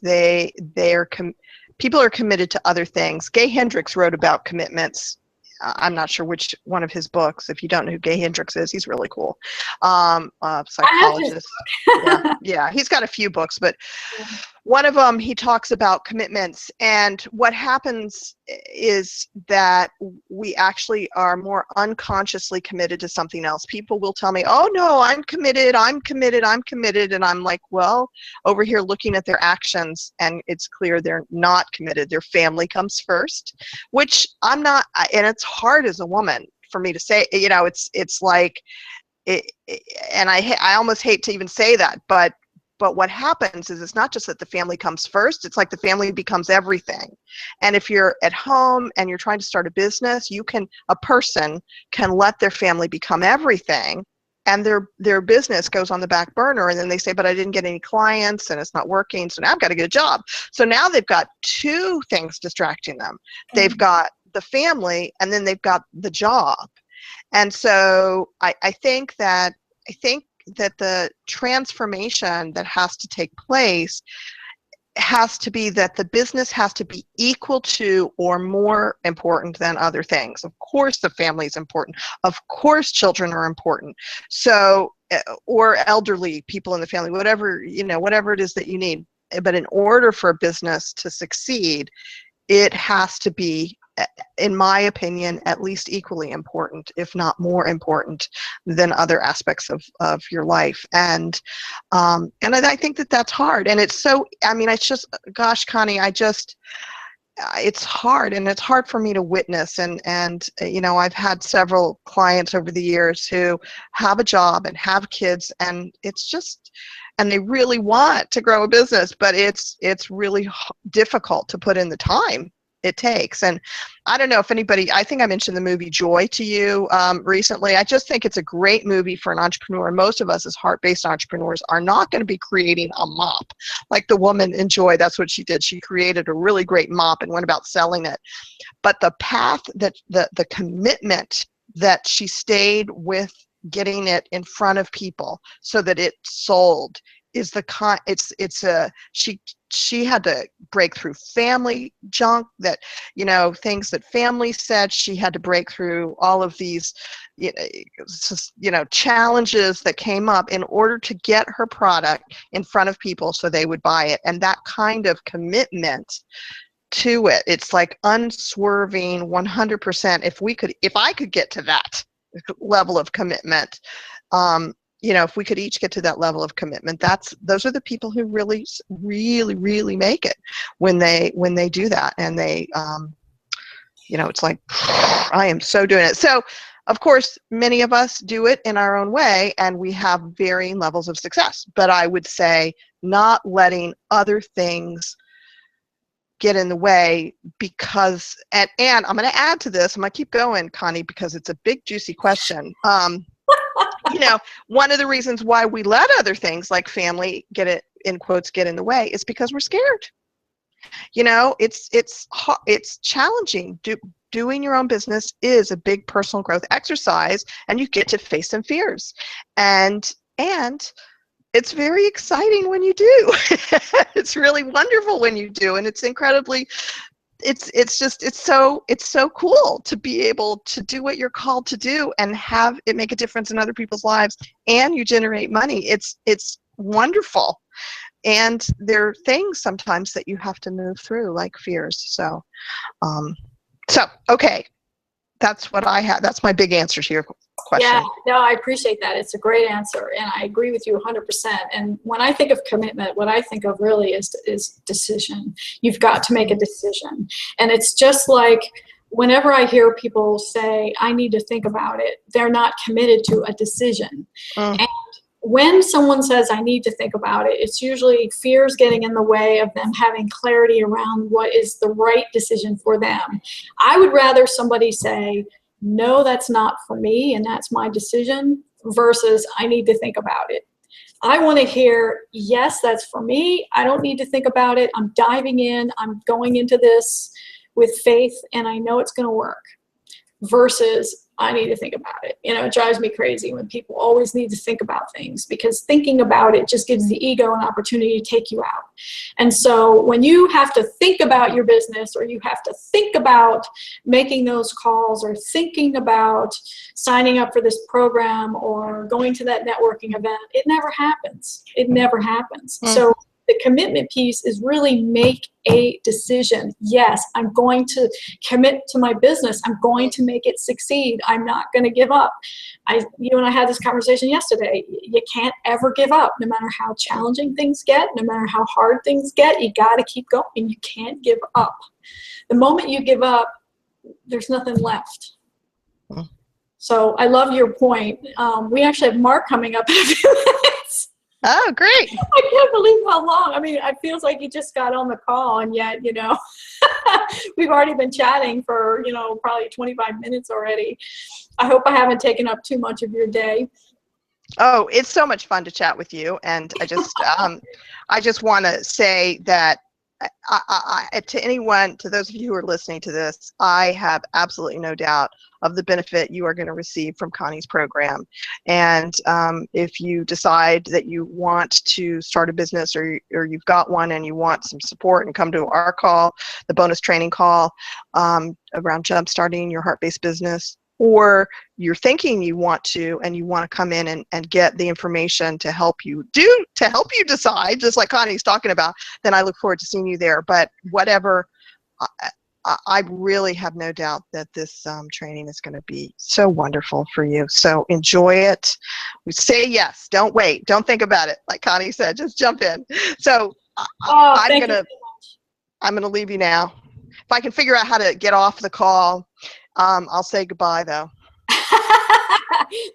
people are committed to other things. Gay Hendricks wrote about commitments. I'm not sure which one of his books. If you don't know who Gay Hendricks is, he's really cool. Psychologist. Yeah, he's got a few books, but one of them, he talks about commitments. And what happens is that we actually are more unconsciously committed to something else. People will tell me, oh no, I'm committed, I'm committed, I'm committed. And I'm like, well, over here looking at their actions, and it's clear they're not committed. Their family comes first, which I'm not, and it's hard as a woman for me to say, you know, it's like, and I almost hate to even say that, but what happens is it's not just that the family comes first, it's like the family becomes everything. And if you're at home and you're trying to start a business, a person can let their family become everything, and their business goes on the back burner, and then they say, but I didn't get any clients and it's not working, so now I've got to get a job. So now they've got two things distracting them. They've got the family, and then they've got the job. And so I think that the transformation that has to take place has to be that the business has to be equal to or more important than other things. Of course, the family is important. Of course, children are important. So, or elderly people in the family, whatever it is that you need. But in order for a business to succeed, it has to be, in my opinion, at least equally important, if not more important than other aspects of your life. And I think that that's hard. And it's so, I mean, it's just, gosh, Connie, it's hard, and it's hard for me to witness. And you know, I've had several clients over the years who have a job and have kids, and it's just, and they really want to grow a business, but it's really difficult to put in the time it takes. And I don't know if anybody, I think I mentioned the movie Joy to you recently. I just think it's a great movie for an entrepreneur. Most of us as heart-based entrepreneurs are not going to be creating a mop like the woman in Joy. That's what she did. She created a really great mop and went about selling it. But the path, that the commitment that she stayed with getting it in front of people so that it sold is she had to break through family junk, that, you know, things that family said. She had to break through all of these, you know, challenges that came up in order to get her product in front of people so they would buy it. And that kind of commitment to it, it's like unswerving 100%. If I could get to that level of commitment, you know, if we could each get to that level of commitment, those are the people who really, really, really make it when they do that. And they, you know, it's like, I am so doing it. So, of course, many of us do it in our own way, and we have varying levels of success. But I would say not letting other things get in the way, because, and I'm going to add to this, I'm going to keep going, Connie, because it's a big, juicy question. You know, one of the reasons why we let other things like family get in the way is because we're scared. You know, it's challenging. Doing your own business is a big personal growth exercise, and you get to face some fears. And it's very exciting when you do. It's really wonderful when you do, and it's incredibly, it's so cool to be able to do what you're called to do and have it make a difference in other people's lives, and you generate money. It's wonderful. And there are things sometimes that you have to move through, like fears. So okay, that's what I have. That's my big answer to your question. Yeah, no, I appreciate that. It's a great answer, and I agree with you 100%. And when I think of commitment, what I think of really is decision. You've got to make a decision. And it's just like whenever I hear people say, I need to think about it, they're not committed to a decision. And when someone says, I need to think about it, it's usually fears getting in the way of them having clarity around what is the right decision for them. I would rather somebody say, no, that's not for me, and that's my decision, versus I need to think about it. I want to hear, yes, that's for me. I don't need to think about it. I'm diving in. I'm going into this with faith, and I know it's going to work, versus I need to think about it. You know, it drives me crazy when people always need to think about things, because thinking about it just gives the ego an opportunity to take you out. And so when you have to think about your business, or you have to think about making those calls, or thinking about signing up for this program, or going to that networking event, it never happens. It never happens. So the commitment piece is really make a decision. Yes, I'm going to commit to my business. I'm going to make it succeed. I'm not going to give up. You and I had this conversation yesterday. You can't ever give up, no matter how challenging things get, no matter how hard things get. You got to keep going. You can't give up. The moment you give up, there's nothing left. So I love your point. We actually have Mark coming up in a few minutes. Oh, great. I can't believe how long. I mean, it feels like you just got on the call, and yet, you know, we've already been chatting for, you know, probably 25 minutes already. I hope I haven't taken up too much of your day. Oh, it's so much fun to chat with you. And I just want to say that to anyone, to those of you who are listening to this, I have absolutely no doubt of the benefit you are going to receive from Connie's program. And if you decide that you want to start a business, or you've got one and you want some support, and come to our call, the bonus training call around jumpstarting your heart-based business, or you're thinking you want to, and you want to come in and get the information to help you decide, just like Connie's talking about, then I look forward to seeing you there. But whatever, I really have no doubt that this training is going to be so wonderful for you. So enjoy it. Say yes. Don't wait. Don't think about it. Like Connie said, just jump in. So I'm going to leave you now. If I can figure out how to get off the call, I'll say goodbye, though.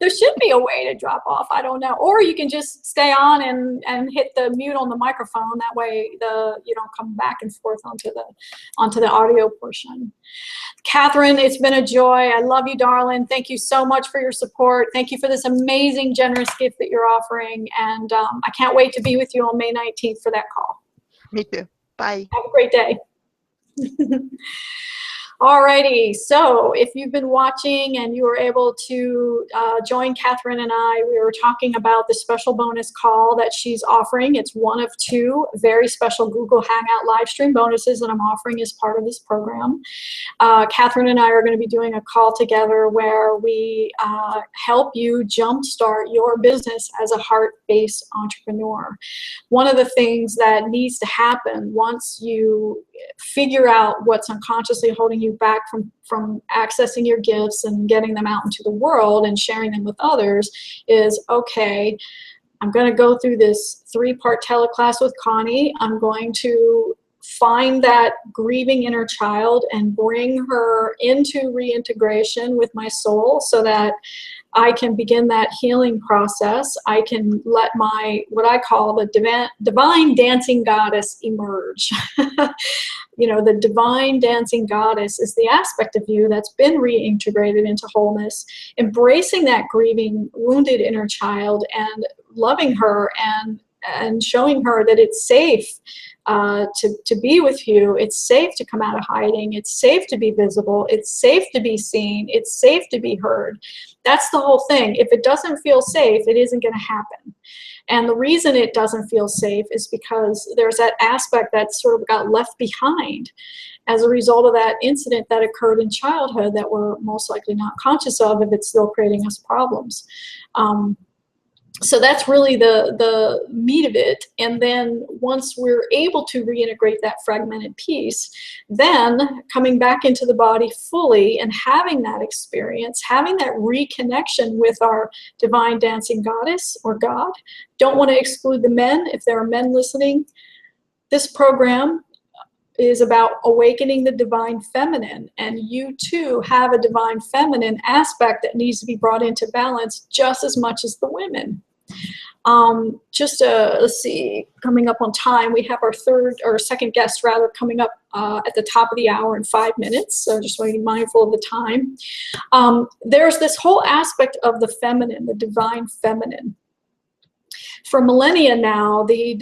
There should be a way to drop off. I don't know. Or you can just stay on and hit the mute on the microphone. That way you don't come back and forth onto the audio portion. Catherine, it's been a joy. I love you, darling. Thank you so much for your support. Thank you for this amazing, generous gift that you're offering. And I can't wait to be with you on May 19th for that call. Me too. Bye. Have a great day. Alrighty, so if you've been watching and you were able to join Catherine and I, we were talking about the special bonus call that she's offering. It's one of two very special Google Hangout live stream bonuses that I'm offering as part of this program. Catherine and I are going to be doing a call together where we help you jumpstart your business as a heart-based entrepreneur. One of the things that needs to happen once you figure out what's unconsciously holding you back from accessing your gifts and getting them out into the world and sharing them with others is, okay, I'm going to go through this 3-part teleclass with Connie. I'm going to find that grieving inner child and bring her into reintegration with my soul so that I can begin that healing process. I can let what I call the divine dancing goddess emerge. You know, the divine dancing goddess is the aspect of you that's been reintegrated into wholeness, embracing that grieving, wounded inner child and loving her and showing her that it's safe to be with you. It's safe to come out of hiding. It's safe to be visible. It's safe to be seen. It's safe to be heard. That's the whole thing. If it doesn't feel safe, it isn't going to happen. And the reason it doesn't feel safe is because there's that aspect that sort of got left behind as a result of that incident that occurred in childhood that we're most likely not conscious of if it's still creating us problems. So that's really the meat of it. And then once we're able to reintegrate that fragmented piece, then coming back into the body fully and having that experience, having that reconnection with our divine dancing goddess or God. Don't want to exclude the men. If there are men listening, this program is about awakening the divine feminine, and you too have a divine feminine aspect that needs to be brought into balance just as much as the women. Let's see, coming up on time, we have our second guest rather coming up at the top of the hour in 5 minutes, so just want to be mindful of the time. There's this whole aspect of the feminine, the divine feminine. For millennia now, the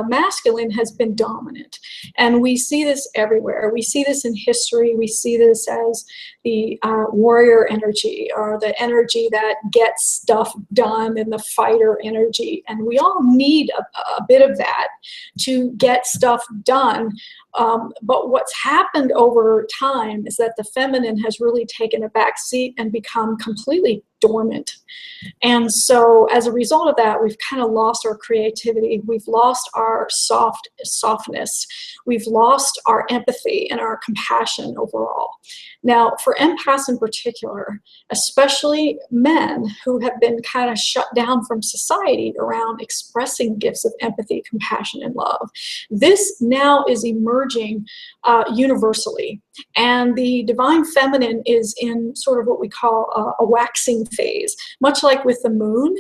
masculine has been dominant, and we see this everywhere. We see this in history. We see this as the warrior energy, or the energy that gets stuff done, and the fighter energy. And we all need a bit of that to get stuff done. But what's happened over time is that the feminine has really taken a back seat and become completely dormant. And so as a result of that, we've kind of lost our creativity. We've lost our softness. We've lost our empathy and our compassion overall. Now, for empaths in particular, especially men who have been kind of shut down from society around expressing gifts of empathy, compassion, and love, this now is emerging universally. And the divine feminine is in sort of what we call a waxing phase, much like with the moon.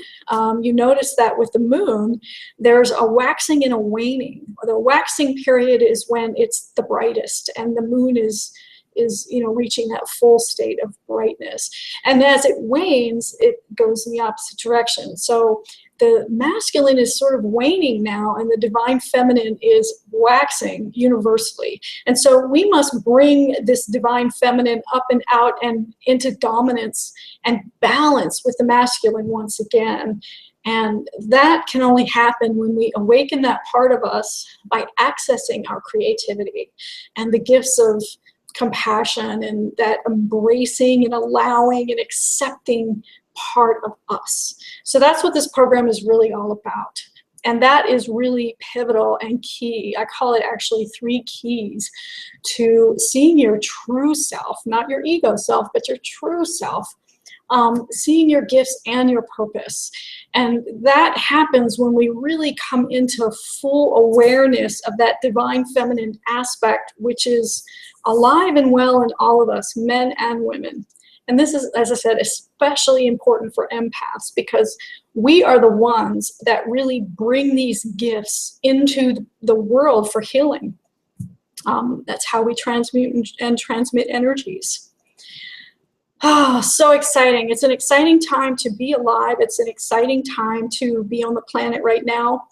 You notice that with the moon, there's a waxing and a waning. The waxing period is when it's the brightest, and the moon is reaching that full state of brightness. And as it wanes, it goes in the opposite direction. So the masculine is sort of waning now, and the divine feminine is waxing universally. And so we must bring this divine feminine up and out and into dominance and balance with the masculine once again. And that can only happen when we awaken that part of us by accessing our creativity and the gifts of compassion and that embracing and allowing and accepting part of us. So that's what this program is really all about. And that is really pivotal and key. I call it actually 3 keys to seeing your true self, not your ego self, but your true self. Seeing your gifts and your purpose. And that happens when we really come into full awareness of that divine feminine aspect, which is alive and well in all of us, men and women. And this is, as I said, especially important for empaths, because we are the ones that really bring these gifts into the world for healing. That's how we transmute and transmit energies. Oh, so exciting. It's an exciting time to be alive. It's an exciting time to be on the planet right now.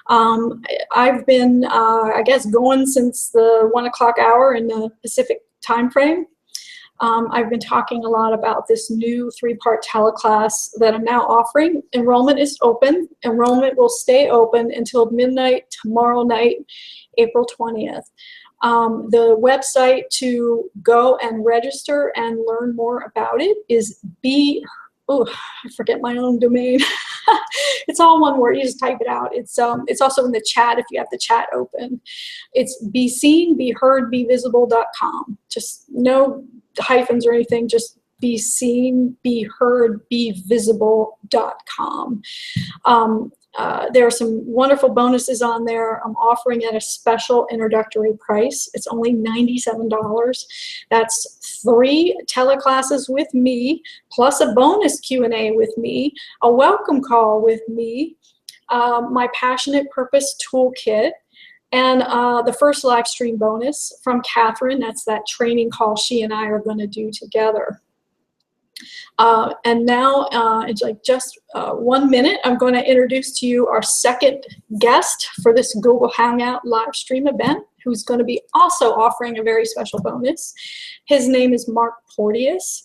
I've been, I guess, going since the 1 o'clock hour in the Pacific time frame. I've been talking a lot about this new 3-part teleclass that I'm now offering. Enrollment is open. Enrollment will stay open until midnight tomorrow night, April 20th. The website to go and register and learn more about it is I forget my own domain. It's all one word. You just type it out. It's also in the chat if you have the chat open. It's be seen, be heard, be visible.com. Just no hyphens or anything. Just be seen, be heard, be visible.com. There are some wonderful bonuses on there. I'm offering at a special introductory price. It's only $97. That's 3 teleclasses with me, plus a bonus Q&A with me, a welcome call with me, my Passionate Purpose Toolkit, and the first live stream bonus from Catherine. That's that training call she and I are going to do together. And now, it's like just 1 minute, I'm going to introduce to you our second guest for this Google Hangout live stream event, who's going to be also offering a very special bonus. His name is Mark Porteous.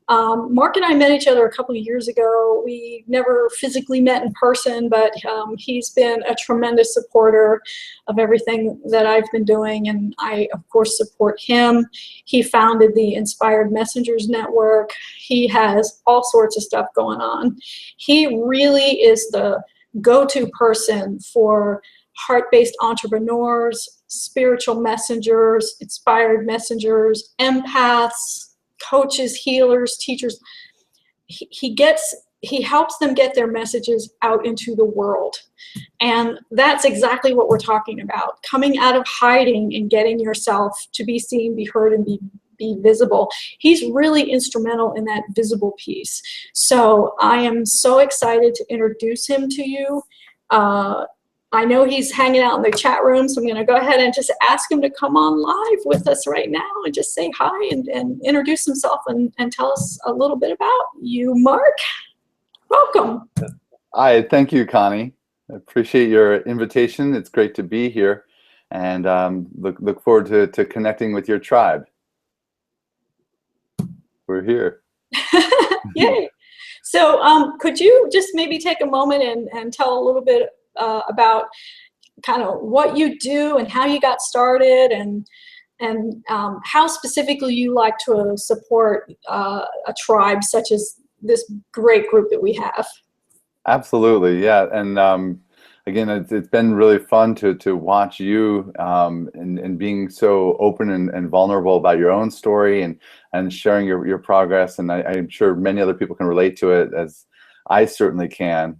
Mark and I met each other a couple of years ago. We never physically met in person, but he's been a tremendous supporter of everything that I've been doing, and I, of course, support him. He founded the Inspired Messengers Network. He has all sorts of stuff going on. He really is the go-to person for heart-based entrepreneurs, spiritual messengers, inspired messengers, empaths, coaches, healers, teachers. He helps them get their messages out into the world. And that's exactly what we're talking about. Coming out of hiding and getting yourself to be seen, be heard, and be visible. He's really instrumental in that visible piece. So I am so excited to introduce him to you. I know he's hanging out in the chat room, so I'm going to go ahead and just ask him to come on live with us right now and just say hi and introduce himself and tell us a little bit about you, Mark. Welcome. Hi, thank you, Connie. I appreciate your invitation. It's great to be here, and look forward to connecting with your tribe. We're here. Yay. So could you just maybe take a moment and tell a little bit about kind of what you do and how you got started, and how specifically you like to support a tribe such as this great group that we have? Absolutely, yeah. And again, it's been really fun to watch you and being so open and vulnerable about your own story and sharing your progress. And I'm sure many other people can relate to it, as I certainly can.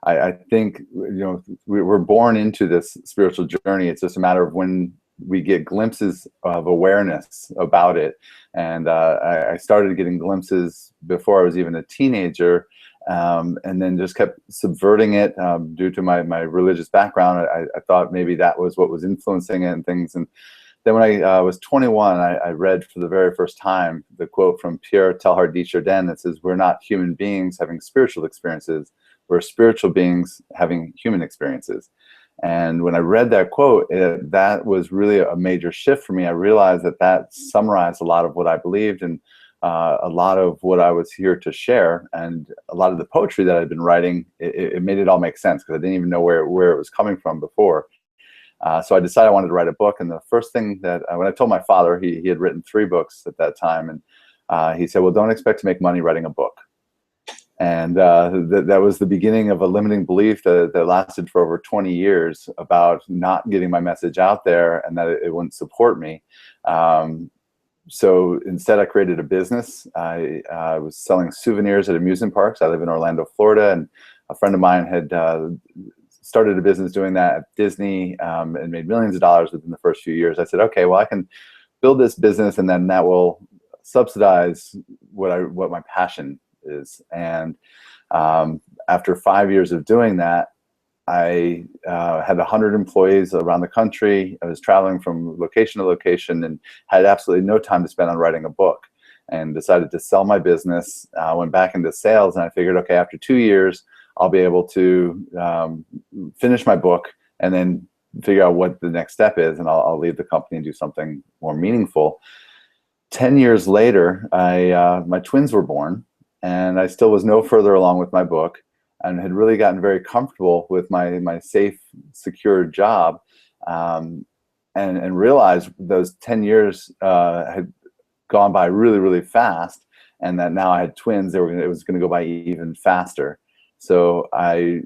I think, we're born into this spiritual journey. It's just a matter of when we get glimpses of awareness about it. And I started getting glimpses before I was even a teenager, and then just kept subverting it due to my religious background. I thought maybe that was what was influencing it and things. And then when I was 21, I read for the very first time the quote from Pierre Teilhard de Chardin that says, "We're not human beings having spiritual experiences. We're spiritual beings having human experiences." And when I read that quote, that was really a major shift for me. I realized that summarized a lot of what I believed and a lot of what I was here to share. And a lot of the poetry that I'd been writing, it made it all make sense, because I didn't even know where it was coming from before. So I decided I wanted to write a book. And the first thing that, when I told my father, he had written 3 books at that time, and he said, "Well, don't expect to make money writing a book." And that was the beginning of a limiting belief that lasted for over 20 years about not getting my message out there and that it wouldn't support me. So instead, I created a business. I was selling souvenirs at amusement parks. I live in Orlando, Florida, and a friend of mine had started a business doing that at Disney and made millions of dollars within the first few years. I said, okay, well, I can build this business, and then that will subsidize what my passion is. And after 5 years of doing that, I had 100 employees around the country. I was traveling from location to location and had absolutely no time to spend on writing a book, and decided to sell my business. Went back into sales, and I figured, okay, after 2 years, I'll be able to finish my book and then figure out what the next step is, and I'll leave the company and do something more meaningful. 10 years later, my twins were born, and I still was no further along with my book, and had really gotten very comfortable with my safe, secure job, and realized those 10 years had gone by really, really fast, and that now I had twins. It was going to go by even faster. So I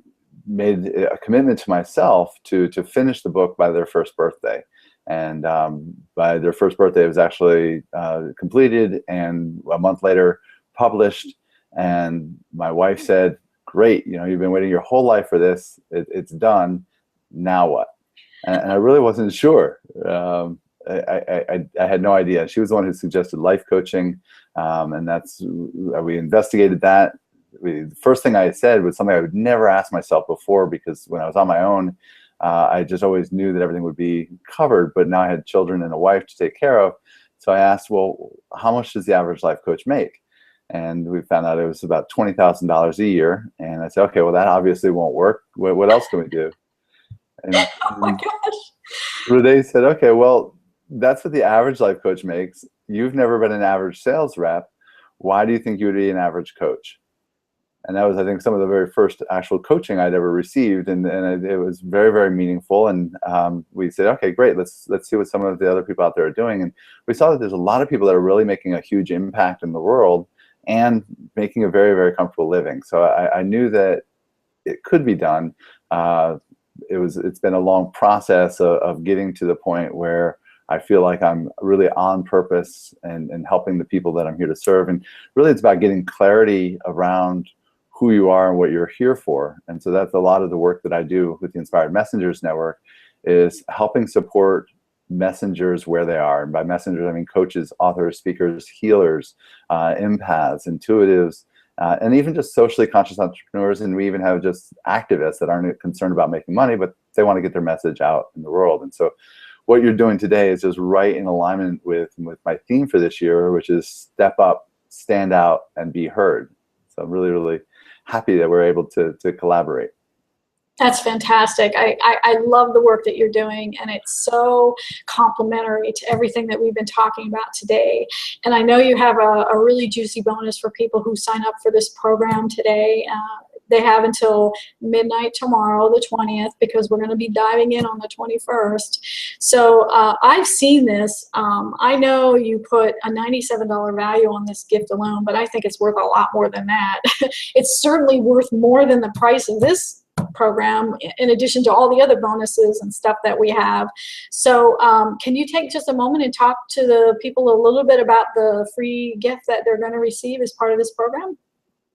made a commitment to myself to finish the book by their first birthday. And by their first birthday, it was actually completed, and a month later published. And my wife said, "Great, you've been waiting your whole life for this. It's done. Now what?" And I really wasn't sure. I had no idea. She was the one who suggested life coaching, and we investigated that. The first thing I said was something I would never ask myself before, because when I was on my own, I just always knew that everything would be covered. But now I had children and a wife to take care of. So I asked, well, how much does the average life coach make? And we found out it was about $20,000 a year. And I said, okay, well, that obviously won't work. What else can we do? And, Oh my gosh. Renee said, okay, well, that's what the average life coach makes. You've never been an average sales rep. Why do you think you would be an average coach? And that was, I think, some of the very first actual coaching I'd ever received, and it was very, very meaningful. And we said, okay, great, let's see what some of the other people out there are doing. And we saw that there's a lot of people that are really making a huge impact in the world and making a very, very comfortable living. So I knew that it could be done. It's been a long process of getting to the point where I feel like I'm really on purpose and helping the people that I'm here to serve. And really, it's about getting clarity around who you are and what you're here for. And so that's a lot of the work that I do with the Inspired Messengers Network, is helping support messengers where they are. And by messengers, I mean coaches, authors, speakers, healers, empaths, intuitives, and even just socially conscious entrepreneurs. And we even have just activists that aren't concerned about making money, but they want to get their message out in the world. And so what you're doing today is just right in alignment with my theme for this year, which is step up, stand out, and be heard. So I'm really, really happy that we're able to collaborate. That's fantastic. I love the work that you're doing, and it's so complementary to everything that we've been talking about today. And I know you have a really juicy bonus for people who sign up for this program today. They have until midnight tomorrow, the 20th, because we're going to be diving in on the 21st. So I've seen this. I know you put a $97 value on this gift alone, but I think it's worth a lot more than that. It's certainly worth more than the price of this program, in addition to all the other bonuses and stuff that we have. So can you take just a moment and talk to the people a little bit about the free gift that they're going to receive as part of this program?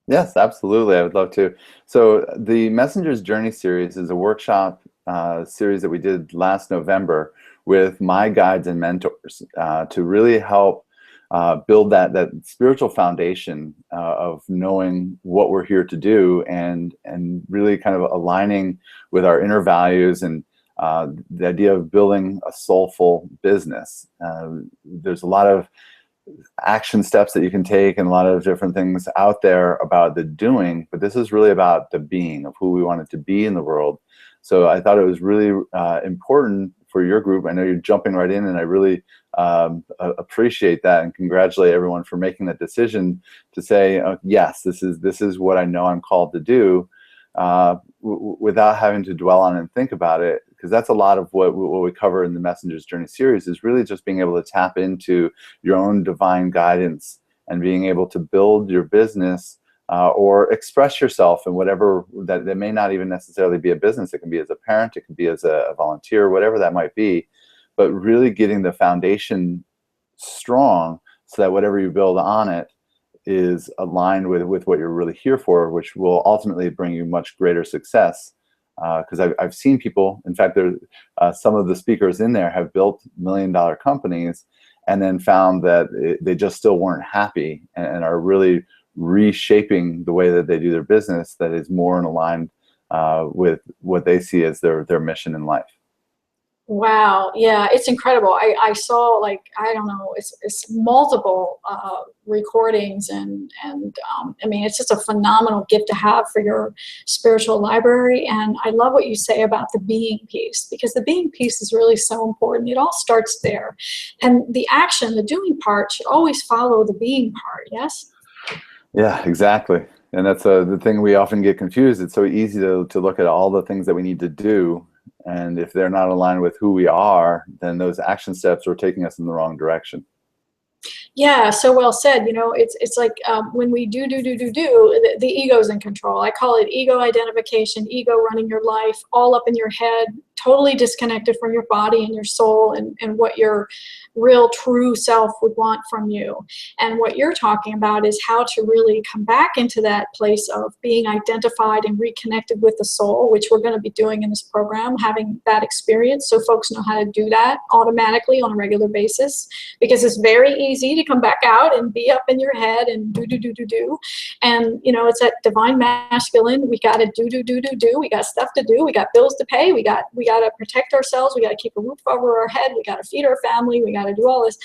Yes, absolutely. I would love to. So the Messenger's Journey series is a workshop series that we did last November with my guides and mentors to really help build that spiritual foundation of knowing what we're here to do, and really kind of aligning with our inner values and the idea of building a soulful business. There's a lot of action steps that you can take and a lot of different things out there about the doing, but this is really about the being of who we wanted to be in the world. So I thought it was really important for your group. I know you're jumping right in, and I really appreciate that and congratulate everyone for making that decision to say, yes, this is what I know I'm called to do, without having to dwell on it and think about it. Because that's a lot of what we cover in the Messenger's Journey series, is really just being able to tap into your own divine guidance and being able to build your business or express yourself in whatever that may not even necessarily be a business. It can be as a parent, it can be as a volunteer, whatever that might be, but really getting the foundation strong so that whatever you build on it is aligned with what you're really here for, which will ultimately bring you much greater success. Because I've seen people, in fact, some of the speakers in there have built $1-million companies and then found that they just still weren't happy, and are really reshaping the way that they do their business that is more in aligned with what they see as their mission in life. Wow. Yeah, it's incredible. I saw, like, I don't know, it's multiple recordings, and I mean, it's just a phenomenal gift to have for your spiritual library. And I love what you say about the being piece, because the being piece is really so important. It all starts there. And the action, the doing part, should always follow the being part, yes? Yeah, exactly. And that's the thing we often get confused. It's so easy to look at all the things that we need to do, and if they're not aligned with who we are, then those action steps are taking us in the wrong direction. Yeah, so well said. You know, it's like when we do, the ego's in control. I call it ego identification, ego running your life, all up in your head, totally disconnected from your body and your soul and what your real true self would want from you. And what you're talking about is how to really come back into that place of being identified and reconnected with the soul, which we're going to be doing in this program, having that experience so folks know how to do that automatically on a regular basis, because it's very easy to come back out and be up in your head and do. And, you know, it's that divine masculine. We got to do. We got stuff to do. We got bills to pay. We got got to protect ourselves. We got to keep a roof over our head. We got to feed our family. We got to do all this.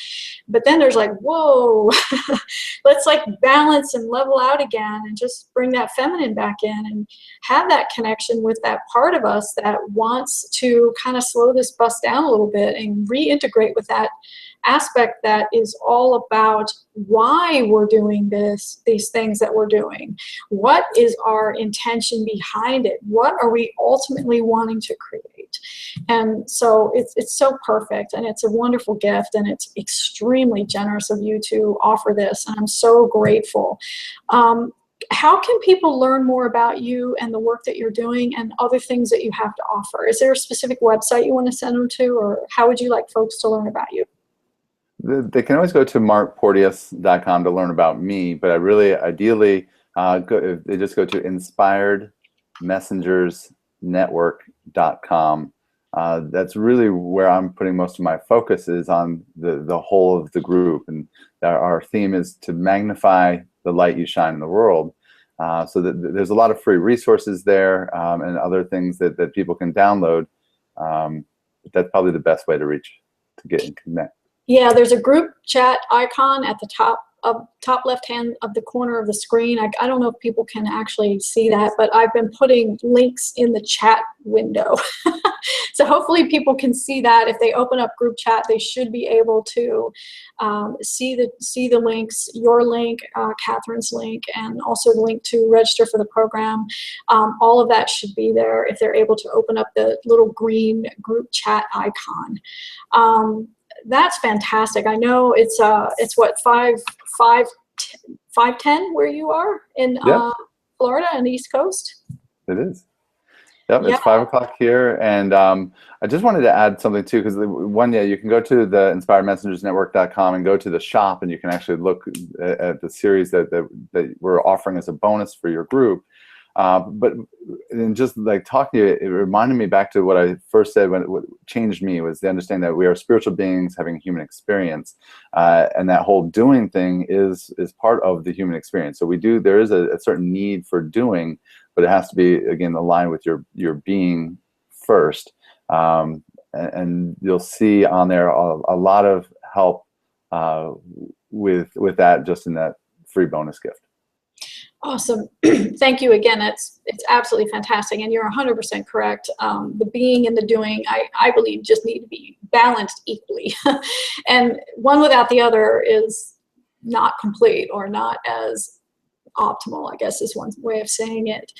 But then there's like, whoa, let's like balance and level out again and just bring that feminine back in and have that connection with that part of us that wants to kind of slow this bus down a little bit and reintegrate with that aspect that is all about why we're doing these things that we're doing. What is our intention behind it? What are we ultimately wanting to create? And so it's so perfect, and it's a wonderful gift, and it's extremely generous of you to offer this, and I'm so grateful. How can people learn more about you and the work that you're doing and other things that you have to offer? Is there a specific website you want to send them to, or how would you like folks to learn about you? They can always go to markporteous.com to learn about me, but ideally, they just go to inspiredmessengersnetwork.com. That's really where I'm putting most of my focus, is on the whole of the group. And our theme is to magnify the light you shine in the world. So that there's a lot of free resources there, and other things that people can download. That's probably the best way to get and connect. Yeah, there's a group chat icon at the top left hand of the corner of the screen. I don't know if people can actually see that, but I've been putting links in the chat window. So hopefully people can see that. If they open up group chat, they should be able to see the links, your link, Catherine's link, and also the link to register for the program. All of that should be there if they're able to open up the little green group chat icon. That's fantastic. I know it's what 5:10 where you are in Florida and the East Coast. It is. Yep, Yeah. It's 5 o'clock here, and I just wanted to add something too, because you can go to the inspiredmessengersnetwork.com and go to the shop, and you can actually look at the series that we're offering as a bonus for your group. But in just like talking to you, it reminded me back to what I first said. What changed me was the understanding that we are spiritual beings having a human experience, and that whole doing thing is part of the human experience. So there is a certain need for doing, but it has to be, again, aligned with your being first. And you'll see on there a lot of help with that, just in that free bonus gift. Awesome. Thank you again. It's absolutely fantastic. And you're 100% correct. The being and the doing, I believe, just need to be balanced equally. And one without the other is not complete, or not as optimal, I guess is one way of saying it.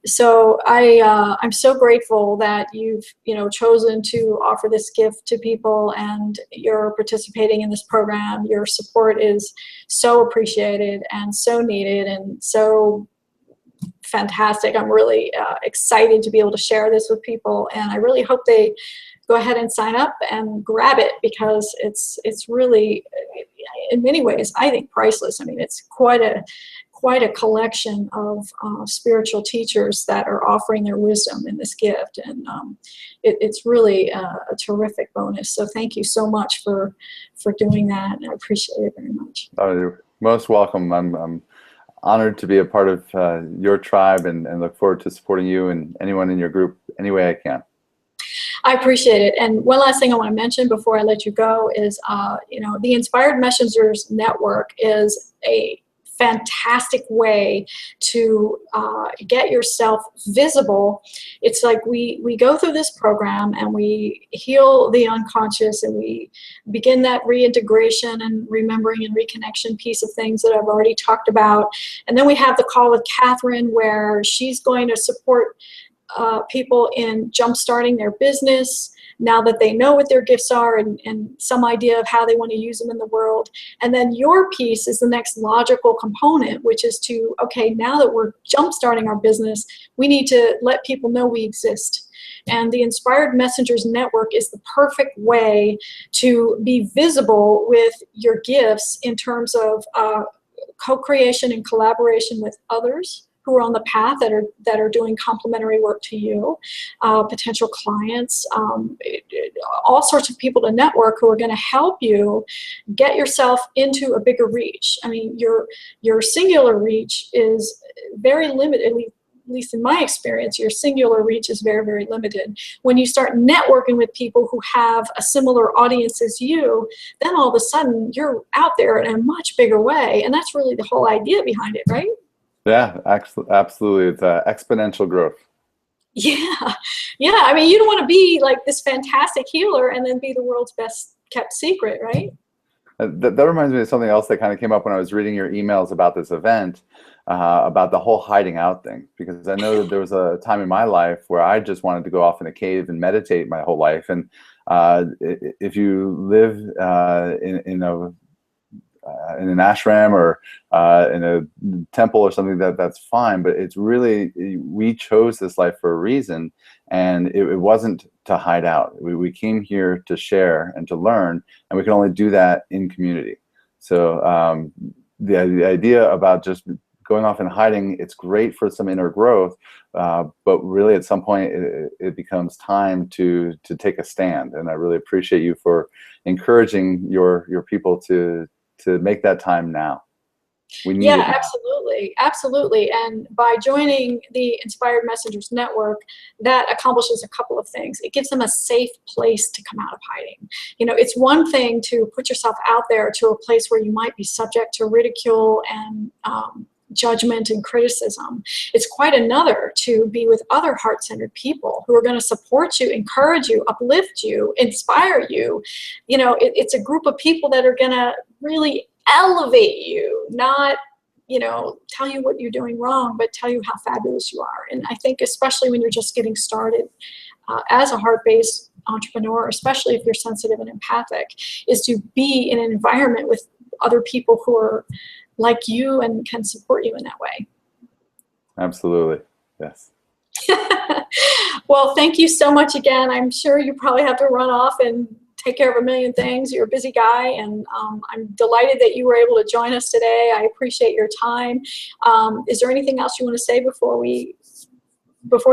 So I'm so grateful that you've chosen to offer this gift to people, and you're participating in this program. Your support is so appreciated and so needed and so fantastic. I'm really excited to be able to share this with people, and I really hope they go ahead and sign up and grab it, because it's really, in many ways, I think, priceless. I mean, it's quite a collection of spiritual teachers that are offering their wisdom in this gift, and it's really a terrific bonus. So thank you so much for doing that, and I appreciate it very much. Oh, you're most welcome. I'm honored to be a part of your tribe, and look forward to supporting you and anyone in your group any way I can. I appreciate it. And one last thing I want to mention before I let you go is, the Inspired Messengers Network is a fantastic way to get yourself visible. It's like we go through this program and we heal the unconscious, and we begin that reintegration and remembering and reconnection piece of things that I've already talked about. And then we have the call with Catherine, where she's going to support people in jump-starting their business now that they know what their gifts are, and some idea of how they want to use them in the world. And then your piece is the next logical component, which is to, okay, now that we're jump-starting our business, we need to let people know we exist. And the Inspired Messengers Network is the perfect way to be visible with your gifts in terms of co-creation and collaboration with others who are on the path that are doing complementary work to you, potential clients, all sorts of people to network who are going to help you get yourself into a bigger reach. I mean, your singular reach is very limited, least in my experience, your singular reach is very, very limited. When you start networking with people who have a similar audience as you, then all of a sudden you're out there in a much bigger way. And that's really the whole idea behind it, right? Yeah, absolutely. It's exponential growth. Yeah. Yeah. I mean, you don't want to be like this fantastic healer and then be the world's best kept secret, right? That reminds me of something else that kind of came up when I was reading your emails about this event, about the whole hiding out thing. Because I know that there was a time in my life where I just wanted to go off in a cave and meditate my whole life. And if you live in an ashram or in a temple or something, that's fine. But it's really, we chose this life for a reason, and it wasn't to hide out. We came here to share and to learn, and we can only do that in community. So the idea about just going off and hiding, it's great for some inner growth, but really at some point it becomes time to take a stand. And I really appreciate you for encouraging your people to make that time now. We need it now. Absolutely. Absolutely. And by joining the Inspired Messengers Network, that accomplishes a couple of things. It gives them a safe place to come out of hiding. You know, it's one thing to put yourself out there to a place where you might be subject to ridicule and judgment and criticism. It's quite another to be with other heart-centered people who are going to support you, encourage you, uplift you, inspire you. You know, it's a group of people that are going to really elevate you, not, you know, tell you what you're doing wrong, but tell you how fabulous you are. And I think especially when you're just getting started as a heart-based entrepreneur, especially if you're sensitive and empathic, is to be in an environment with other people who are like you and can support you in that way. Absolutely. Yes. Well, thank you so much again. I'm sure you probably have to run off and take care of a million things. You're a busy guy, and I'm delighted that you were able to join us today. I appreciate your time. Is there anything else you want to say before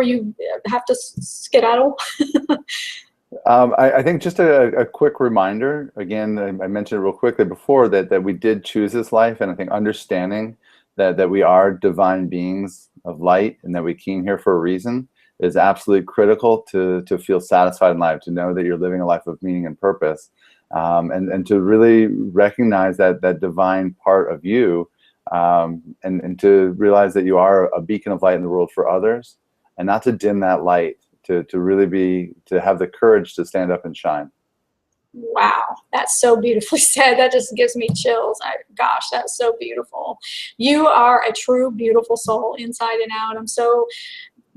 you have to skedaddle? I think just a quick reminder, again, I mentioned it real quickly before, that we did choose this life, and I think understanding that we are divine beings of light and that we came here for a reason is absolutely critical to feel satisfied in life, to know that you're living a life of meaning and purpose, and to really recognize that divine part of you, and to realize that you are a beacon of light in the world for others, and not to dim that light, to really have the courage to stand up and shine. Wow, that's so beautifully said. That just gives me chills. Gosh, that's so beautiful. You are a true, beautiful soul inside and out. I'm so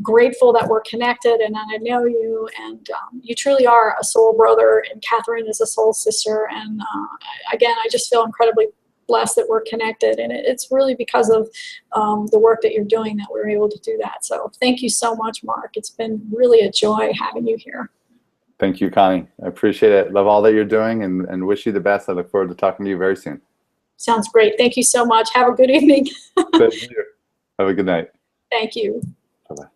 grateful that we're connected and that I know you, and you truly are a soul brother, and Catherine is a soul sister. And again, I just feel incredibly blessed that we're connected, and it's really because of the work that you're doing that we're able to do that. So thank you so much, Mark. It's been really a joy having you here. Thank you, Connie. I appreciate it. Love all that you're doing, and wish you the best. I look forward to talking to you very soon. Sounds great. Thank you so much. Have a good evening. Thank you. Have a good night. Thank you. Bye-bye.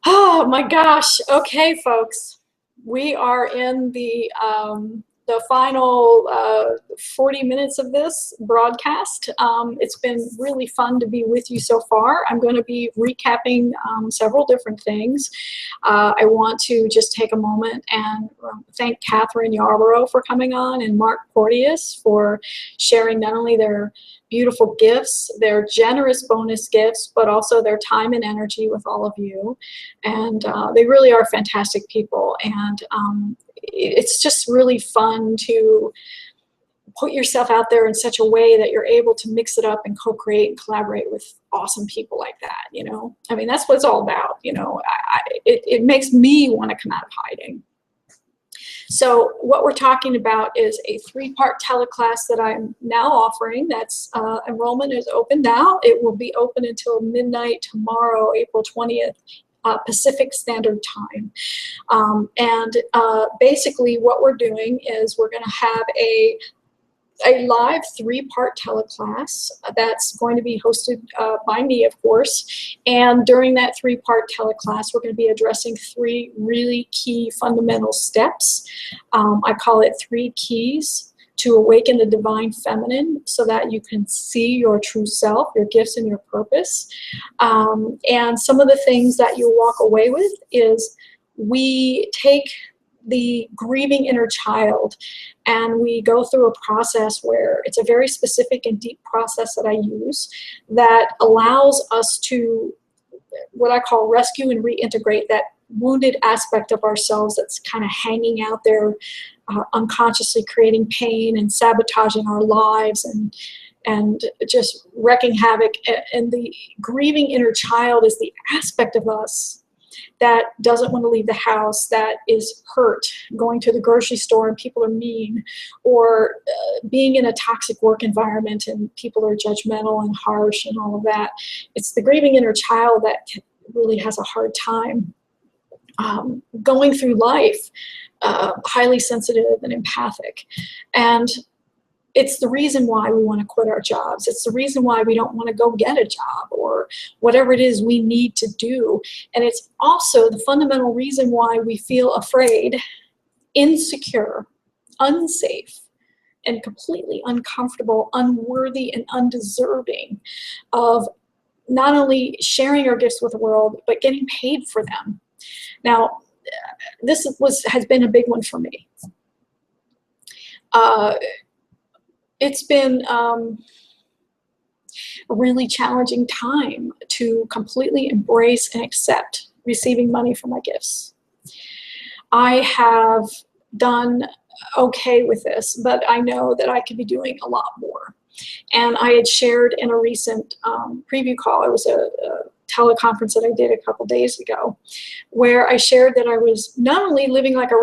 Oh my gosh. Okay, folks, we are in the final 40 minutes of this broadcast. It's been really fun to be with you so far. I'm going to be recapping several different things. I want to just take a moment and thank Catherine Yarborough for coming on, and Mark Porteous for sharing not only their beautiful gifts, their generous bonus gifts, but also their time and energy with all of you. And they really are fantastic people. And it's just really fun to put yourself out there in such a way that you're able to mix it up and co-create and collaborate with awesome people like that, you know? I mean, that's what it's all about, you know? It makes me want to come out of hiding. So what we're talking about is a 3-part teleclass that I'm now offering. That's enrollment is open now. It will be open until midnight tomorrow, April 20th. Pacific Standard Time. Basically what we're doing is we're going to have a live 3-part teleclass that's going to be hosted by me, of course. And during that 3-part teleclass, we're going to be addressing 3 really key fundamental steps. I call it 3 keys to awaken the divine feminine so that you can see your true self, your gifts, and your purpose. And some of the things that you'll walk away with is we take the grieving inner child and we go through a process where it's a very specific and deep process that I use that allows us to, what I call, rescue and reintegrate that wounded aspect of ourselves that's kind of hanging out there, unconsciously creating pain and sabotaging our lives and just wreaking havoc. And the grieving inner child is the aspect of us that doesn't want to leave the house, that is hurt going to the grocery store and people are mean, or being in a toxic work environment and people are judgmental and harsh and all of that. It's the grieving inner child that really has a hard time going through life, highly sensitive and empathic. And it's the reason why we want to quit our jobs. It's the reason why we don't want to go get a job or whatever it is we need to do. And it's also the fundamental reason why we feel afraid, insecure, unsafe, and completely uncomfortable, unworthy, and undeserving of not only sharing our gifts with the world, but getting paid for them. Now, this has been a big one for me. It's been a really challenging time to completely embrace and accept receiving money for my gifts. I have done okay with this, but I know that I could be doing a lot more. And I had shared in a recent preview call, it was a teleconference that I did a couple days ago, where I shared that I was not only living like a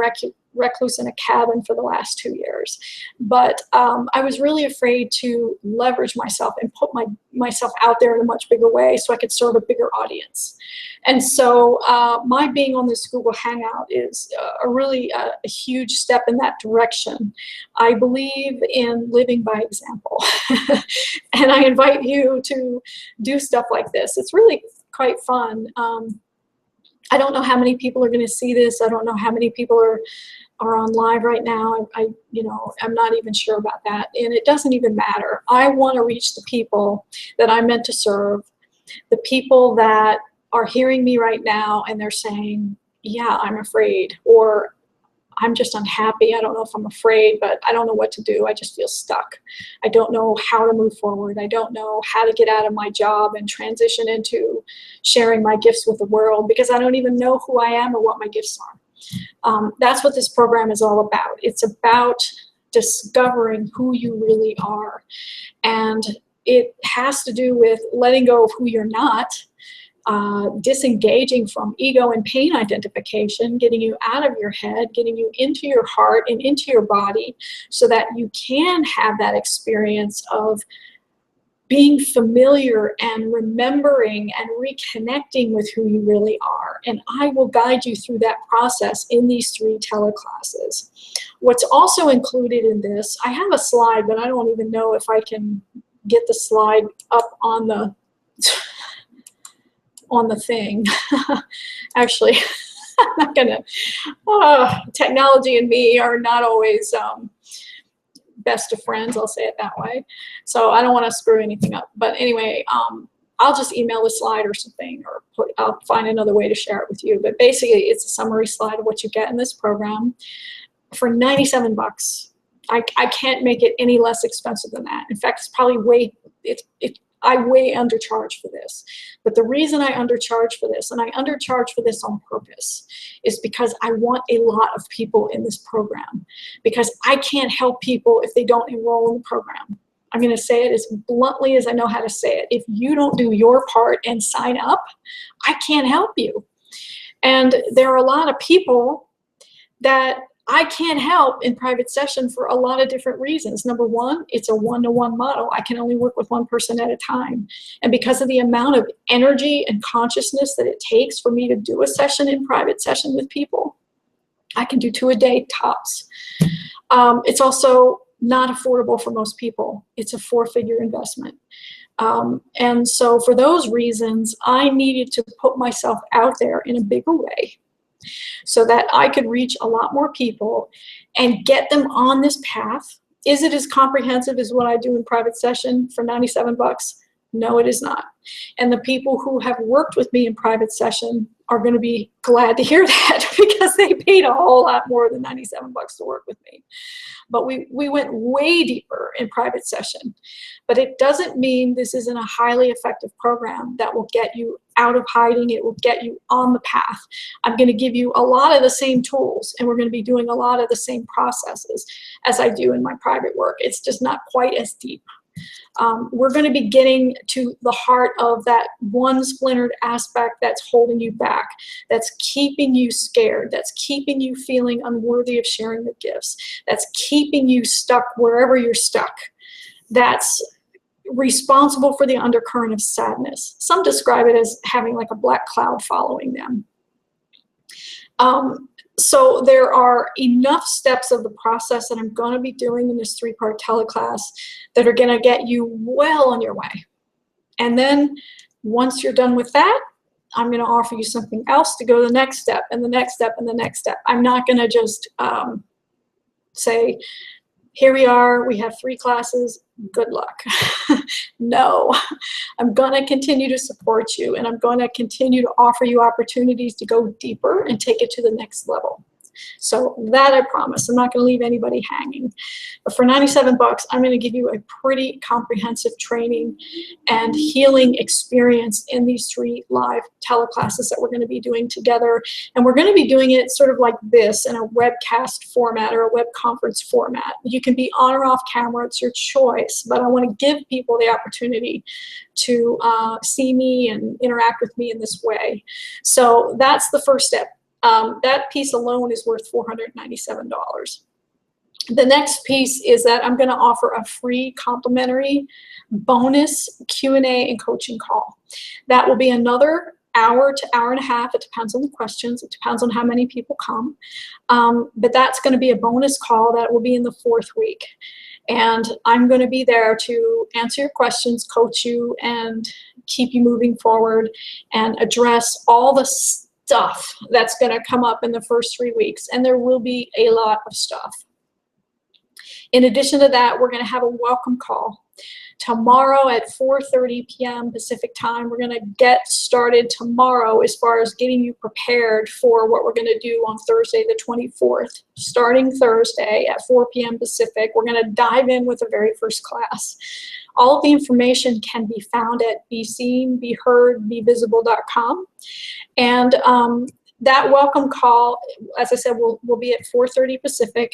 recluse in a cabin for the last 2 years, but I was really afraid to leverage myself and put myself out there in a much bigger way so I could serve a bigger audience. And so my being on this Google Hangout is a huge step in that direction. I believe in living by example. And I invite you to do stuff like this. It's really quite fun. I don't know how many people are going to see this. I don't know how many people are on live right now. I'm not even sure about that. And it doesn't even matter. I want to reach the people that I'm meant to serve, the people that are hearing me right now and they're saying, yeah, I'm afraid, or I'm just unhappy. I don't know if I'm afraid, but I don't know what to do. I just feel stuck. I don't know how to move forward. I don't know how to get out of my job and transition into sharing my gifts with the world because I don't even know who I am or what my gifts are. That's what this program is all about. It's about discovering who you really are. And it has to do with letting go of who you're not, disengaging from ego and pain identification, getting you out of your head, getting you into your heart and into your body so that you can have that experience of being familiar and remembering and reconnecting with who you really are. And I will guide you through that process in these 3 teleclasses. What's also included in this, I have a slide, but I don't even know if I can get the slide up on the thing. Actually, I'm not gonna, technology and me are not always best of friends, I'll say it that way. So I don't want to screw anything up. But anyway, I'll just email the slide or something, or I'll find another way to share it with you. But basically, it's a summary slide of what you get in this program for 97 bucks. I can't make it any less expensive than that. In fact, it's probably I way undercharge for this. But the reason I undercharge for this, and I undercharge for this on purpose, is because I want a lot of people in this program. Because I can't help people if they don't enroll in the program. I'm going to say it as bluntly as I know how to say it. If you don't do your part and sign up, I can't help you. And there are a lot of people that I can't help in private session for a lot of different reasons. Number one, it's a one-to-one model. I can only work with one person at a time. And because of the amount of energy and consciousness that it takes for me to do a session in private session with people, I can do 2 a day tops. It's also not affordable for most people. It's a 4-figure investment. And so for those reasons, I needed to put myself out there in a bigger way, so that I could reach a lot more people and get them on this path Is it as comprehensive as what I do in private session for 97 bucks? No, it is not. And the people who have worked with me in private session are going to be glad to hear that because they paid a whole lot more than 97 bucks to work with me. But we went way deeper in private session. But it doesn't mean this isn't a highly effective program that will get you out of hiding. It will get you on the path. I'm going to give you a lot of the same tools, and we're going to be doing a lot of the same processes as I do in my private work. It's just not quite as deep. We're going to be getting to the heart of that one splintered aspect that's holding you back, that's keeping you scared, that's keeping you feeling unworthy of sharing your gifts, that's keeping you stuck wherever you're stuck, that's responsible for the undercurrent of sadness. Some describe it as having like a black cloud following them. So there are enough steps of the process that I'm going to be doing in this 3-part teleclass that are going to get you well on your way. And then once you're done with that, I'm going to offer you something else to go to the next step and the next step and the next step. I'm not going to just say, here we are, we have 3 classes, good luck. No, I'm going to continue to support you, and I'm going to continue to offer you opportunities to go deeper and take it to the next level. So that I promise. I'm not going to leave anybody hanging. But for 97 bucks, I'm going to give you a pretty comprehensive training and healing experience in these 3 live teleclasses that we're going to be doing together. And we're going to be doing it sort of like this in a webcast format or a web conference format. You can be on or off camera. It's your choice. But I want to give people the opportunity to see me and interact with me in this way. So that's the first step. That piece alone is worth $497. The next piece is that I'm going to offer a free complimentary bonus Q&A and coaching call. That will be another hour to hour and a half. It depends on the questions. It depends on how many people come. But that's going to be a bonus call that will be in the 4th week. And I'm going to be there to answer your questions, coach you, and keep you moving forward and address all the stuff that's going to come up in the first 3 weeks. And there will be a lot of stuff. In addition to that, we're going to have a welcome call tomorrow at 4:30 p.m. Pacific time. We're going to get started tomorrow as far as getting you prepared for what we're going to do on Thursday the 24th. Starting Thursday at 4 p.m. Pacific, we're going to dive in with the very first class. All of the information can be found at beseenbeheardbevisible.com. And that welcome call, as I said, will be at 4:30 Pacific.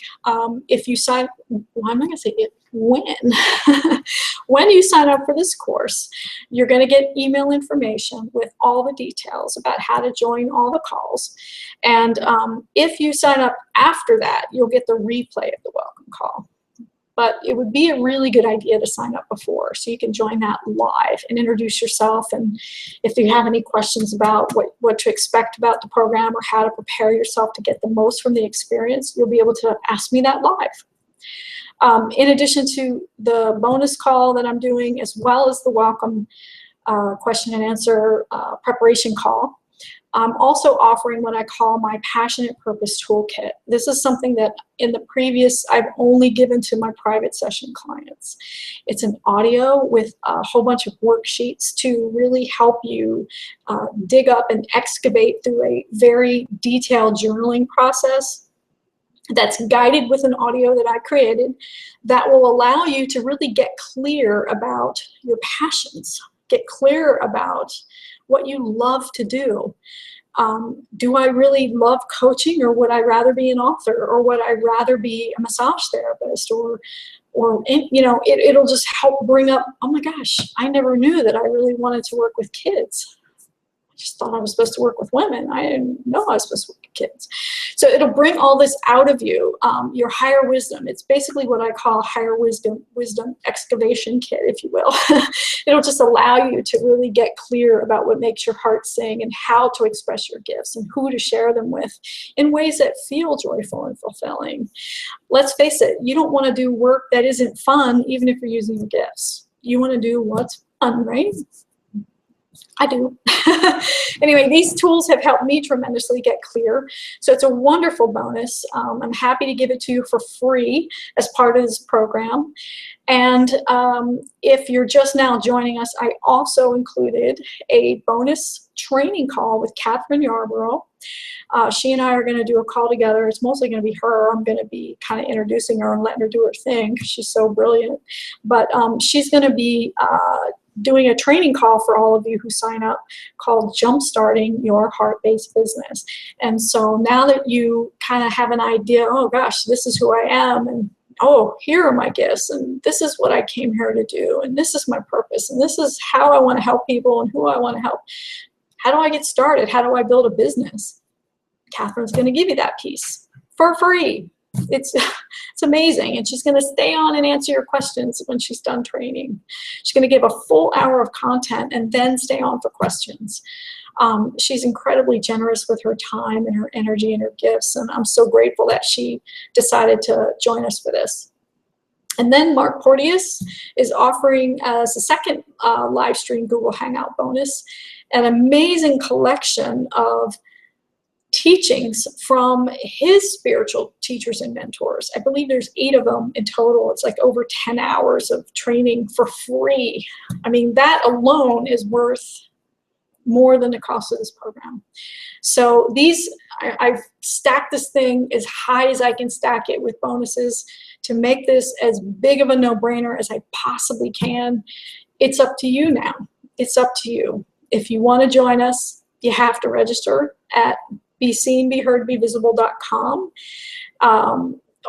If you sign, well, I'm not going to say it, when. When you sign up for this course, you're going to get email information with all the details about how to join all the calls. And if you sign up after that, you'll get the replay of the welcome call. But it would be a really good idea to sign up before so you can join that live and introduce yourself. And if you have any questions about what to expect about the program or how to prepare yourself to get the most from the experience, you'll be able to ask me that live. In addition to the bonus call that I'm doing, as well as the welcome question and answer preparation call, I'm also offering what I call my Passionate Purpose Toolkit. This is something that in the previous, I've only given to my private session clients. It's an audio with a whole bunch of worksheets to really help you dig up and excavate through a very detailed journaling process that's guided with an audio that I created that will allow you to really get clear about your passions, get clear about what you love to do. Do I really love coaching, or would I rather be an author, or would I rather be a massage therapist, or you know, it'll just help bring up, oh my gosh, I never knew that I really wanted to work with kids. I just thought I was supposed to work with women. I didn't know I was supposed to work with kids. So it'll bring all this out of you, your higher wisdom. It's basically what I call higher wisdom excavation kit, if you will. It'll just allow you to really get clear about what makes your heart sing and how to express your gifts and who to share them with in ways that feel joyful and fulfilling. Let's face it, you don't want to do work that isn't fun, even if you're using your gifts. You want to do what's fun, right? I do. Anyway, these tools have helped me tremendously get clear. So it's a wonderful bonus. I'm happy to give it to you for free as part of this program. And if you're just now joining us, I also included a bonus training call with Catherine Yarborough. She and I are going to do a call together. It's mostly going to be her. I'm going to be kind of introducing her and letting her do her thing because she's so brilliant. But she's going to be doing a training call for all of you who sign up called Jumpstarting Your Heart-Based Business. And so now that you kind of have an idea, oh gosh, this is who I am, and oh, here are my gifts, and this is what I came here to do, and this is my purpose, and this is how I want to help people and who I want to help. How do I get started? How do I build a business? Catherine's going to give you that piece for free. It's amazing, and she's going to stay on and answer your questions when she's done training. She's going to give a full hour of content and then stay on for questions. She's incredibly generous with her time and her energy and her gifts, and I'm so grateful that she decided to join us for this. And then Mark Porteous is offering as a second live stream Google Hangout bonus an amazing collection of teachings from his spiritual teachers and mentors. I believe there's 8 of them in total. It's like over 10 hours of training for free. I mean, that alone is worth more than the cost of this program. So these, I've stacked this thing as high as I can stack it with bonuses to make this as big of a no-brainer as I possibly can. It's up to you now. It's up to you. If you want to join us, you have to register at beseenbeheardbevisible.com.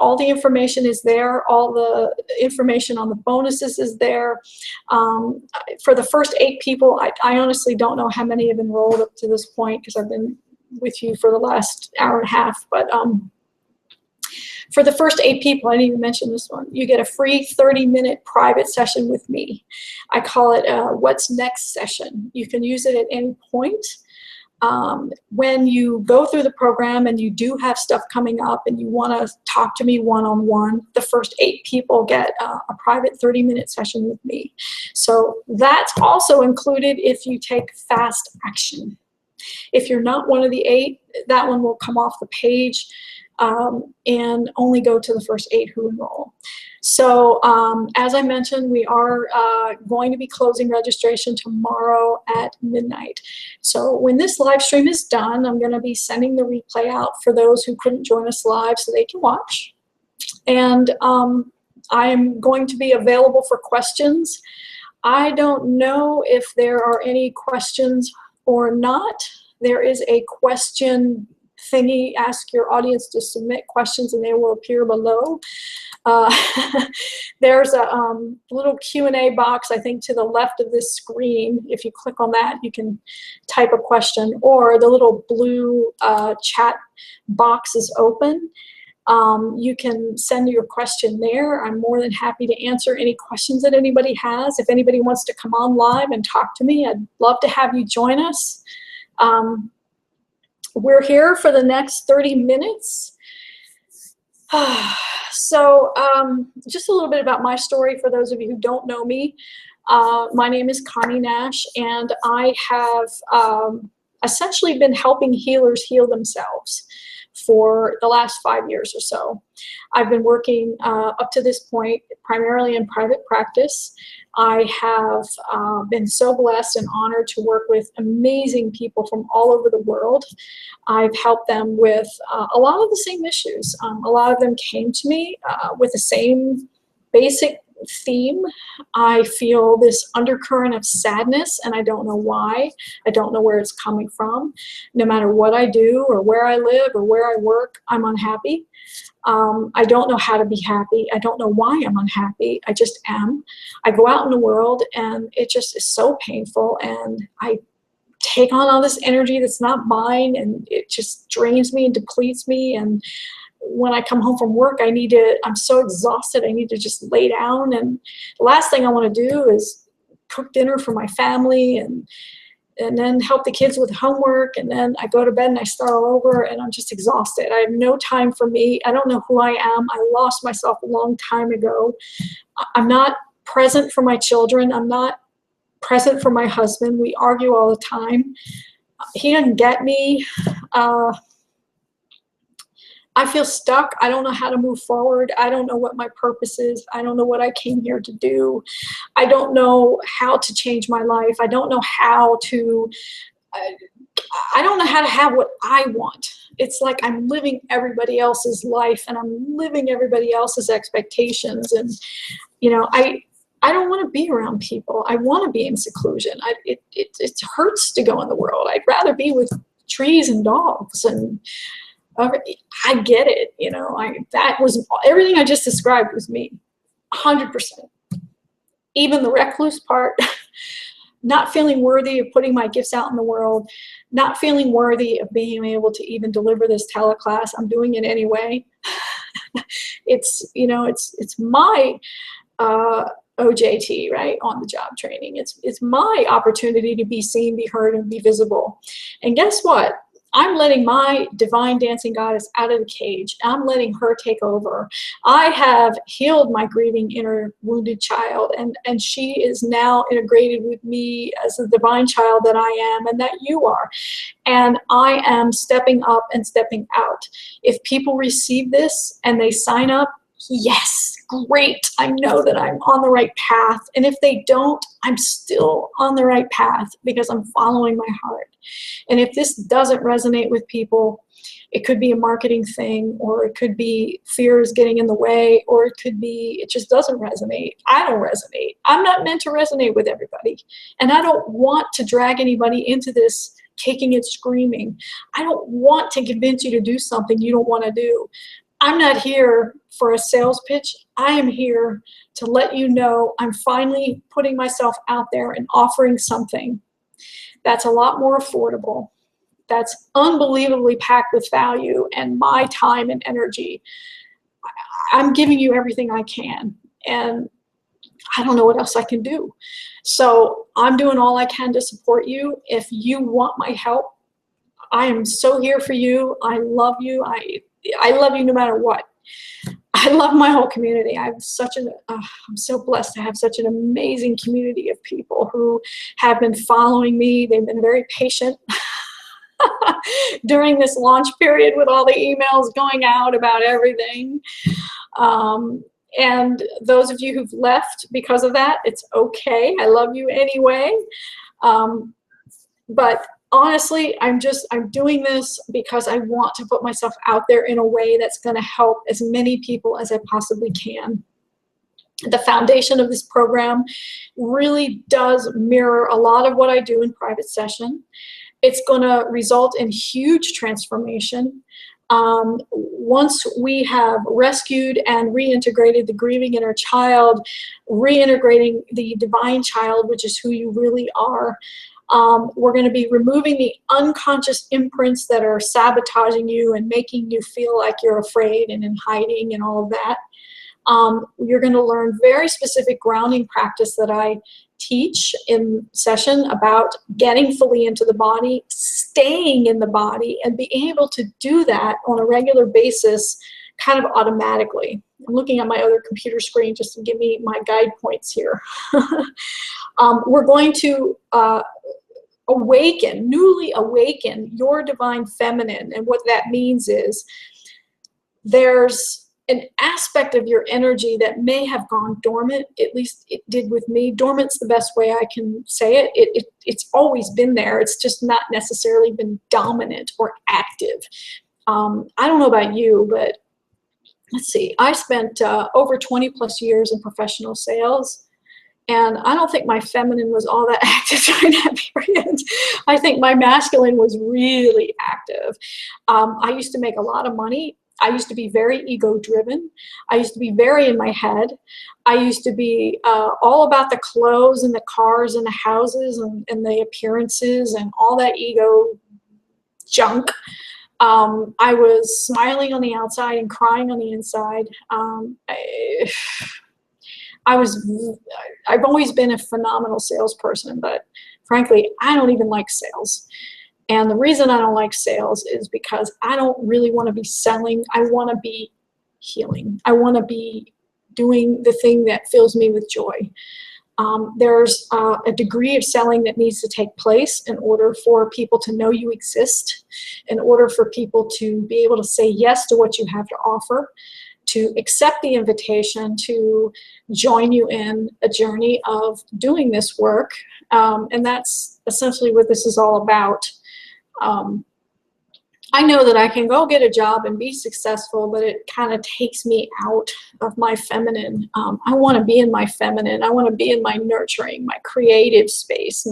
All the information is there. All the information on the bonuses is there. For the first 8 people, I honestly don't know how many have enrolled up to this point because I've been with you for the last hour and a half. But for the first 8 people, I didn't even mention this one, you get a free 30-minute private session with me. I call it a What's Next session. You can use it at any point. When you go through the program and you do have stuff coming up and you want to talk to me one-on-one, the first 8 people get a private 30-minute session with me. So that's also included if you take fast action. If you're not one of the 8, that one will come off the page and only go to the first 8 who enroll. So as I mentioned, we are going to be closing registration tomorrow at midnight. So when this live stream is done, I'm going to be sending the replay out for those who couldn't join us live so they can watch. And I am going to be available for questions. I don't know if there are any questions or not. There is a question thingy, ask your audience to submit questions and they will appear below. There's a little Q&A box, I think, to the left of this screen. If you click on that, you can type a question, or the little blue chat box is open. You can send your question there. I'm more than happy to answer any questions that anybody has. If anybody wants to come on live and talk to me, I'd love to have you join us. We're here for the next 30 minutes. So just a little bit about my story for those of you who don't know me. My name is Connie Nash, and I have essentially been helping healers heal themselves for the last 5 years or so. I've been working up to this point primarily in private practice. I have been so blessed and honored to work with amazing people from all over the world. I've helped them with a lot of the same issues. A lot of them came to me with the same basic theme. I feel this undercurrent of sadness, and I don't know why. I don't know where it's coming from. No matter what I do or where I live or where I work, I'm unhappy. I don't know how to be happy. I don't know why I'm unhappy. I just am. I go out in the world and it just is so painful, and I take on all this energy that's not mine, and it just drains me and depletes me. And when I come home from work, I'm so exhausted, I need to just lay down. And the last thing I want to do is cook dinner for my family and then help the kids with homework, and then I go to bed and I start all over, and I'm just exhausted. I have no time for me. I don't know who I am. I lost myself a long time ago. I'm not present for my children. I'm not present for my husband. We argue all the time. He doesn't get me. I feel stuck. I don't know how to move forward. I don't know what my purpose is. I don't know what I came here to do. I don't know how to change my life. I don't know how to, I don't know how to have what I want. It's like I'm living everybody else's life and I'm living everybody else's expectations. And, you know, I don't want to be around people. I want to be in seclusion. It hurts to go in the world. I'd rather be with trees and dogs. And I get it. You know, that was everything I just described was me, 100%. Even the recluse part, not feeling worthy of putting my gifts out in the world, not feeling worthy of being able to even deliver this teleclass. I'm doing it anyway. It's, you know, it's my OJT, right? On the job training. It's my opportunity to be seen, be heard, and be visible. And guess what? I'm letting my divine dancing goddess out of the cage. I'm letting her take over. I have healed my grieving inner wounded child, and she is now integrated with me as the divine child that I am and that you are. And I am stepping up and stepping out. If people receive this and they sign up, yes, great. I know that I'm on the right path. And if they don't, I'm still on the right path because I'm following my heart. And if this doesn't resonate with people, it could be a marketing thing, or it could be fears getting in the way, or it could be it just doesn't resonate. I don't resonate. I'm not meant to resonate with everybody. And I don't want to drag anybody into this kicking and screaming. I don't want to convince you to do something you don't want to do. I'm not here for a sales pitch. I am here to let you know I'm finally putting myself out there and offering something that's a lot more affordable, that's unbelievably packed with value and my time and energy. I'm giving you everything I can, and I don't know what else I can do. So I'm doing all I can to support you. If you want my help, I am so here for you. I love you. I love you no matter what. I love my whole community. I'm so blessed to have such an amazing community of people who have been following me. They've been very patient during this launch period with all the emails going out about everything. And those of you who've left because of that, it's okay. I love you anyway. But honestly, I'm doing this because I want to put myself out there in a way that's going to help as many people as I possibly can. The foundation of this program really does mirror a lot of what I do in private session. It's going to result in huge transformation. Once we have rescued and reintegrated the grieving inner child, reintegrating the divine child, which is who you really are, we're going to be removing the unconscious imprints that are sabotaging you and making you feel like you're afraid and in hiding and all of that. You're going to learn very specific grounding practice that I teach in session about getting fully into the body, staying in the body, and being able to do that on a regular basis kind of automatically. I'm looking at my other computer screen just to give me my guide points here. We're going to newly awaken your divine feminine. And what that means is there's an aspect of your energy that may have gone dormant. At least it did with me. Dormant's the best way I can say it. It's always been there. It's just not necessarily been dominant or active. I don't know about you, but let's see. I spent over 20 plus years in professional sales. And I don't think my feminine was all that active during that period. I think my masculine was really active. I used to make a lot of money. I used to be very ego-driven. I used to be very in my head. I used to be all about the clothes and the cars and the houses and the appearances and all that ego junk. I was smiling on the outside and crying on the inside. I've always been a phenomenal salesperson, but frankly, I don't even like sales. And the reason I don't like sales is because I don't really want to be selling. I want to be healing. I want to be doing the thing that fills me with joy. There's a degree of selling that needs to take place in order for people to know you exist, in order for people to be able to say yes to what you have to offer, to accept the invitation to join you in a journey of doing this work. And that's essentially what this is all about. I know that I can go get a job and be successful, but it kind of takes me out of my feminine. I want to be in my feminine. I want to be in my nurturing, my creative space,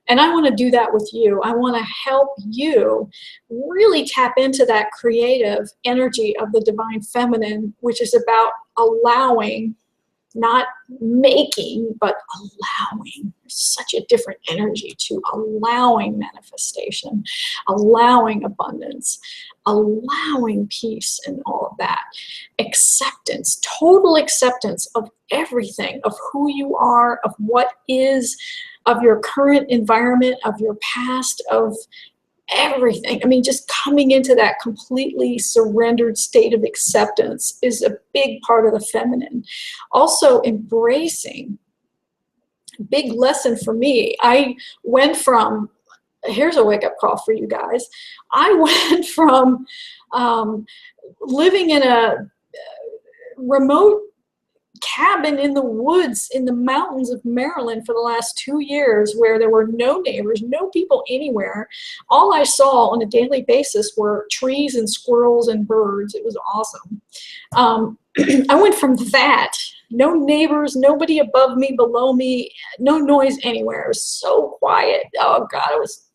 and I want to do that with you. I want to help you really tap into that creative energy of the divine feminine, which is about allowing, not making, but allowing. There's such a different energy to allowing manifestation, allowing abundance, allowing peace, and all of that. Acceptance, total acceptance of everything, of who you are, of what is, of your current environment, of your past, of everything. I mean, just coming into that completely surrendered state of acceptance is a big part of the feminine. Also, embracing, big lesson for me. I went from, here's a wake-up call for you guys. I went from living in a remote cabin in the woods in the mountains of Maryland for the last 2 years, where there were no neighbors, no people anywhere. All I saw on a daily basis were trees and squirrels and birds. It was awesome. I went from that, no neighbors, nobody above me, below me, no noise anywhere. It was so quiet. Oh God, it was,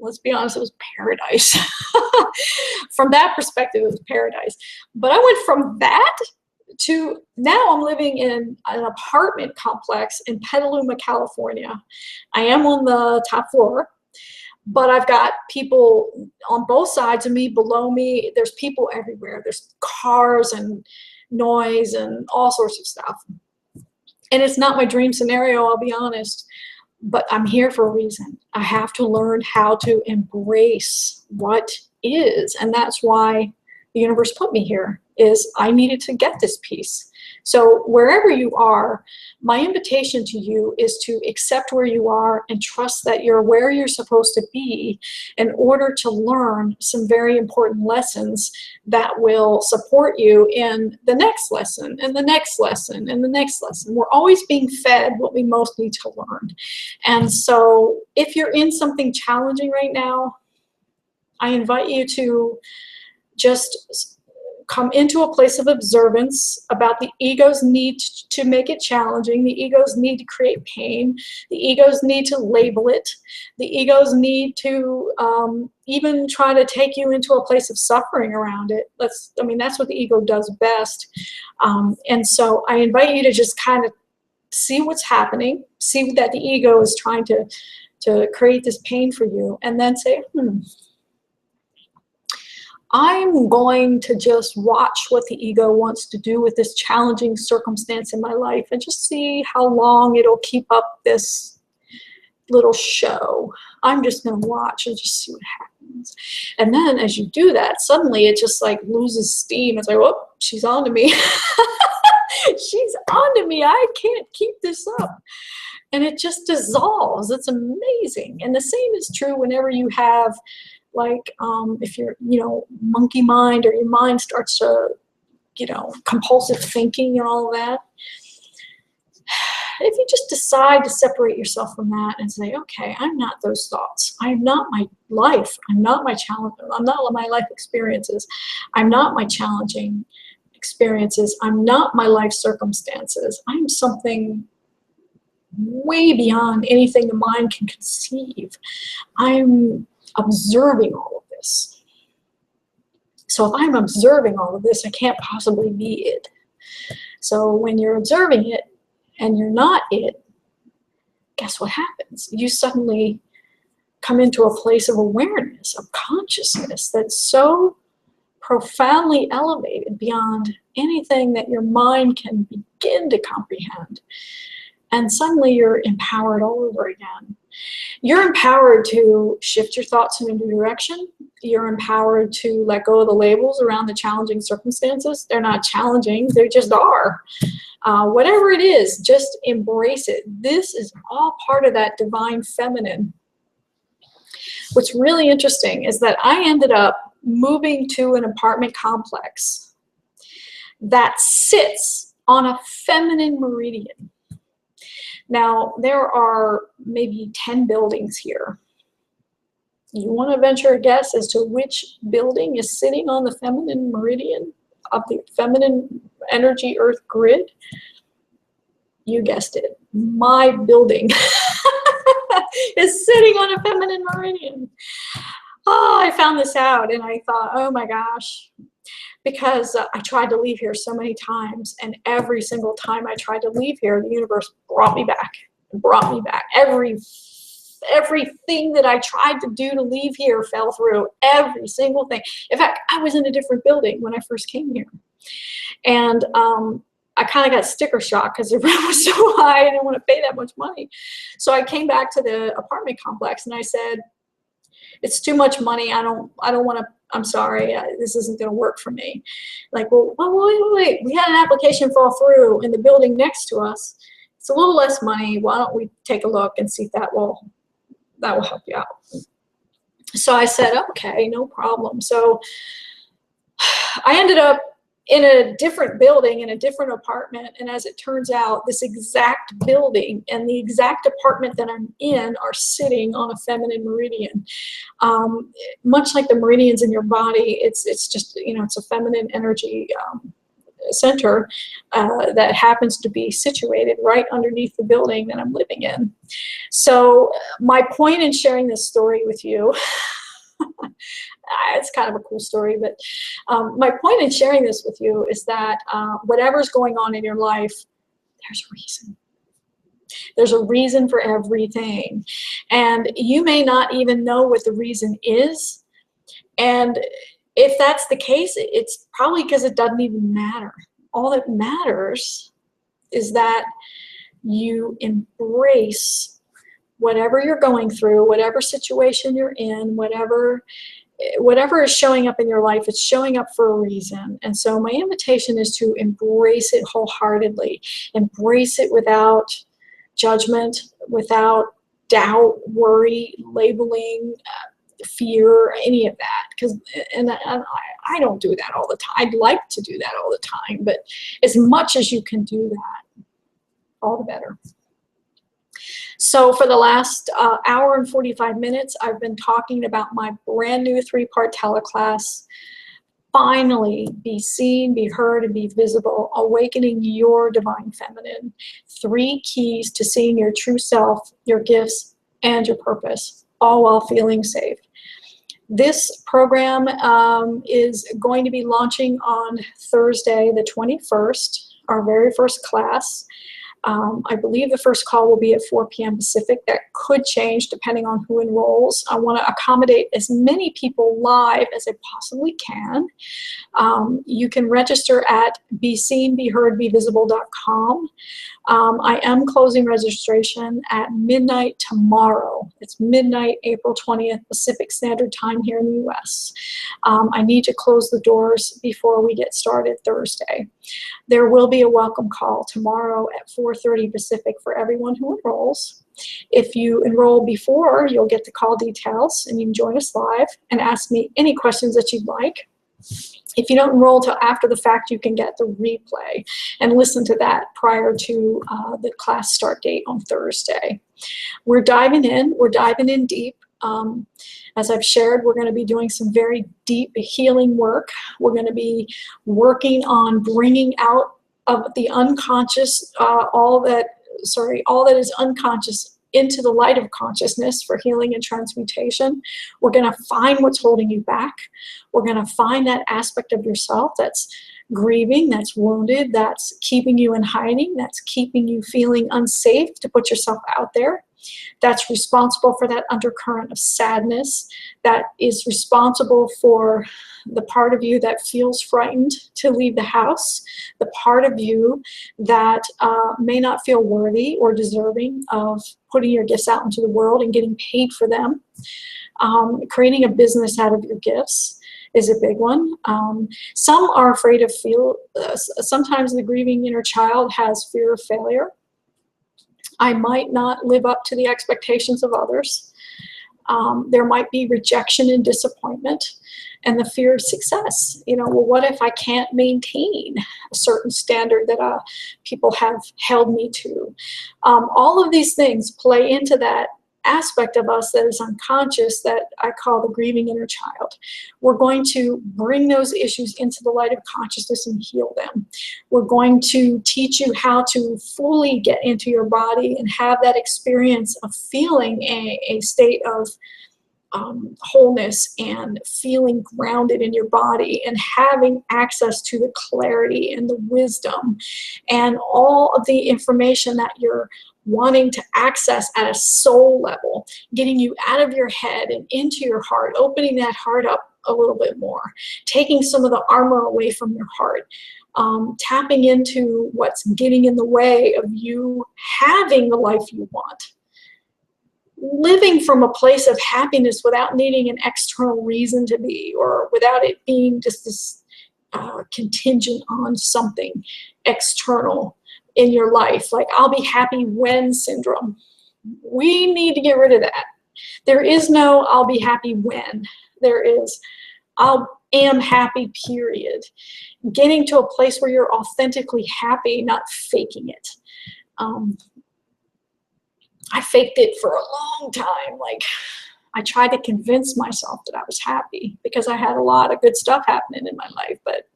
let's be honest, it was paradise. From that perspective, it was paradise. But I went from that to now I'm living in an apartment complex in Petaluma, California. I am on the top floor, but I've got people on both sides of me, below me. There's people everywhere. There's cars and noise and all sorts of stuff. And it's not my dream scenario, I'll be honest, but I'm here for a reason. I have to learn how to embrace what is, and that's why the universe put me here, is I needed to get this piece. So wherever you are, my invitation to you is to accept where you are and trust that you're where you're supposed to be in order to learn some very important lessons that will support you in the next lesson and the next lesson and the next lesson. We're always being fed what we most need to learn. And so if you're in something challenging right now, I invite you to just come into a place of observance about the ego's need to make it challenging, the ego's need to create pain, the ego's need to label it, the ego's need to even try to take you into a place of suffering around it. That's what the ego does best. And so I invite you to just kind of see what's happening, see that the ego is trying to create this pain for you, and then say, I'm going to just watch what the ego wants to do with this challenging circumstance in my life and just see how long it'll keep up this little show. I'm just going to watch and just see what happens. And then as you do that, suddenly it just like loses steam. It's like, whoop, she's on to me. She's on to me. I can't keep this up. And it just dissolves. It's amazing. And the same is true whenever you have, like, if you're, monkey mind, or your mind starts to, compulsive thinking and all of that. If you just decide to separate yourself from that and say, okay, I'm not those thoughts. I'm not my life. I'm not my challenge. I'm not my life experiences. I'm not my challenging experiences. I'm not my life circumstances. I'm something way beyond anything the mind can conceive. I'm observing all of this. So if I'm observing all of this, I can't possibly be it. So when you're observing it and you're not it, guess what happens? You suddenly come into a place of awareness, of consciousness that's so profoundly elevated beyond anything that your mind can begin to comprehend. And suddenly you're empowered all over again. You're empowered to shift your thoughts in a new direction. You're empowered to let go of the labels around the challenging circumstances. They're not challenging, they just are. Whatever it is, just embrace it. This is all part of that divine feminine. What's really interesting is that I ended up moving to an apartment complex that sits on a feminine meridian. Now, there are maybe 10 buildings here. You want to venture a guess as to which building is sitting on the feminine meridian of the feminine energy earth grid? You guessed it. My building is sitting on a feminine meridian. Oh, I found this out and I thought, oh my gosh. Because I tried to leave here so many times, and every single time I tried to leave here, the universe brought me back and brought me back. Everything that I tried to do to leave here fell through, every single thing. In fact, I was in a different building when I first came here. And I kind of got sticker shock because the rent was so high, I didn't want to pay that much money. So I came back to the apartment complex and I said, it's too much money. I don't want to, I'm sorry, this isn't going to work for me. Like, well, wait. We had an application fall through in the building next to us. It's a little less money. Why don't we take a look and see if that will help you out? So I said, okay, no problem. So I ended up in a different building, in a different apartment, and as it turns out, this exact building and the exact apartment that I'm in are sitting on a feminine meridian. Much like the meridians in your body, it's just, you know, it's a feminine energy center that happens to be situated right underneath the building that I'm living in. So my point in sharing this story with you, it's kind of a cool story, but my point in sharing this with you is that whatever's going on in your life, there's a reason. There's a reason for everything. And you may not even know what the reason is. And if that's the case, it's probably because it doesn't even matter. All that matters is that you embrace whatever you're going through, whatever situation you're in, whatever is showing up in your life, it's showing up for a reason. And so my invitation is to embrace it wholeheartedly. Embrace it without judgment, without doubt, worry, labeling, fear, any of that. And I don't do that all the time. I'd like to do that all the time, but as much as you can do that, all the better. So for the last hour and 45 minutes, I've been talking about my brand new 3-part teleclass, Finally Be Seen, Be Heard, and Be Visible, Awakening Your Divine Feminine. 3 keys to seeing your true self, your gifts, and your purpose, all while feeling safe. This program is going to be launching on Thursday, the 21st, our very first class. I believe the first call will be at 4 p.m. Pacific. That could change depending on who enrolls. I want to accommodate as many people live as I possibly can. You can register at beseenbeheardbevisible.com. I am closing registration at midnight tomorrow. It's midnight, April 20th, Pacific Standard Time here in the U.S. I need to close the doors before we get started Thursday. There will be a welcome call tomorrow at 4:30 Pacific for everyone who enrolls. If you enroll before, you'll get the call details and you can join us live and ask me any questions that you'd like. If you don't enroll till after the fact, you can get the replay and listen to that prior to the class start date on Thursday. We're diving in deep. As I've shared, we're going to be doing some very deep healing work. We're going to be working on bringing out of the unconscious, all that is unconscious into the light of consciousness for healing and transmutation. We're going to find what's holding you back. We're going to find that aspect of yourself that's grieving, that's wounded, that's keeping you in hiding, that's keeping you feeling unsafe to put yourself out there. that's responsible for that undercurrent of sadness, that is responsible for the part of you that feels frightened to leave the house, the part of you that may not feel worthy or deserving of putting your gifts out into the world and getting paid for them. Creating a business out of your gifts is a big one. Some are afraid of sometimes the grieving inner child has fear of failure. I might not live up to the expectations of others. There might be rejection and disappointment, and the fear of success. Well, what if I can't maintain a certain standard that people have held me to? All of these things play into that aspect of us that is unconscious that I call the grieving inner child. We're going to bring those issues into the light of consciousness and heal them. We're going to teach you how to fully get into your body and have that experience of feeling a state of wholeness and feeling grounded in your body and having access to the clarity and the wisdom and all of the information that you're wanting to access at a soul level, getting you out of your head and into your heart, opening that heart up a little bit more, taking some of the armor away from your heart, tapping into what's getting in the way of you having the life you want. Living from a place of happiness without needing an external reason to be, or without it being just this contingent on something external in your life, like I'll be happy when syndrome. We need to get rid of that. There is no I'll be happy when. There is am happy, period. Getting to a place where you're authentically happy, not faking it. I faked it for a long time. Like, I tried to convince myself that I was happy because I had a lot of good stuff happening in my life, but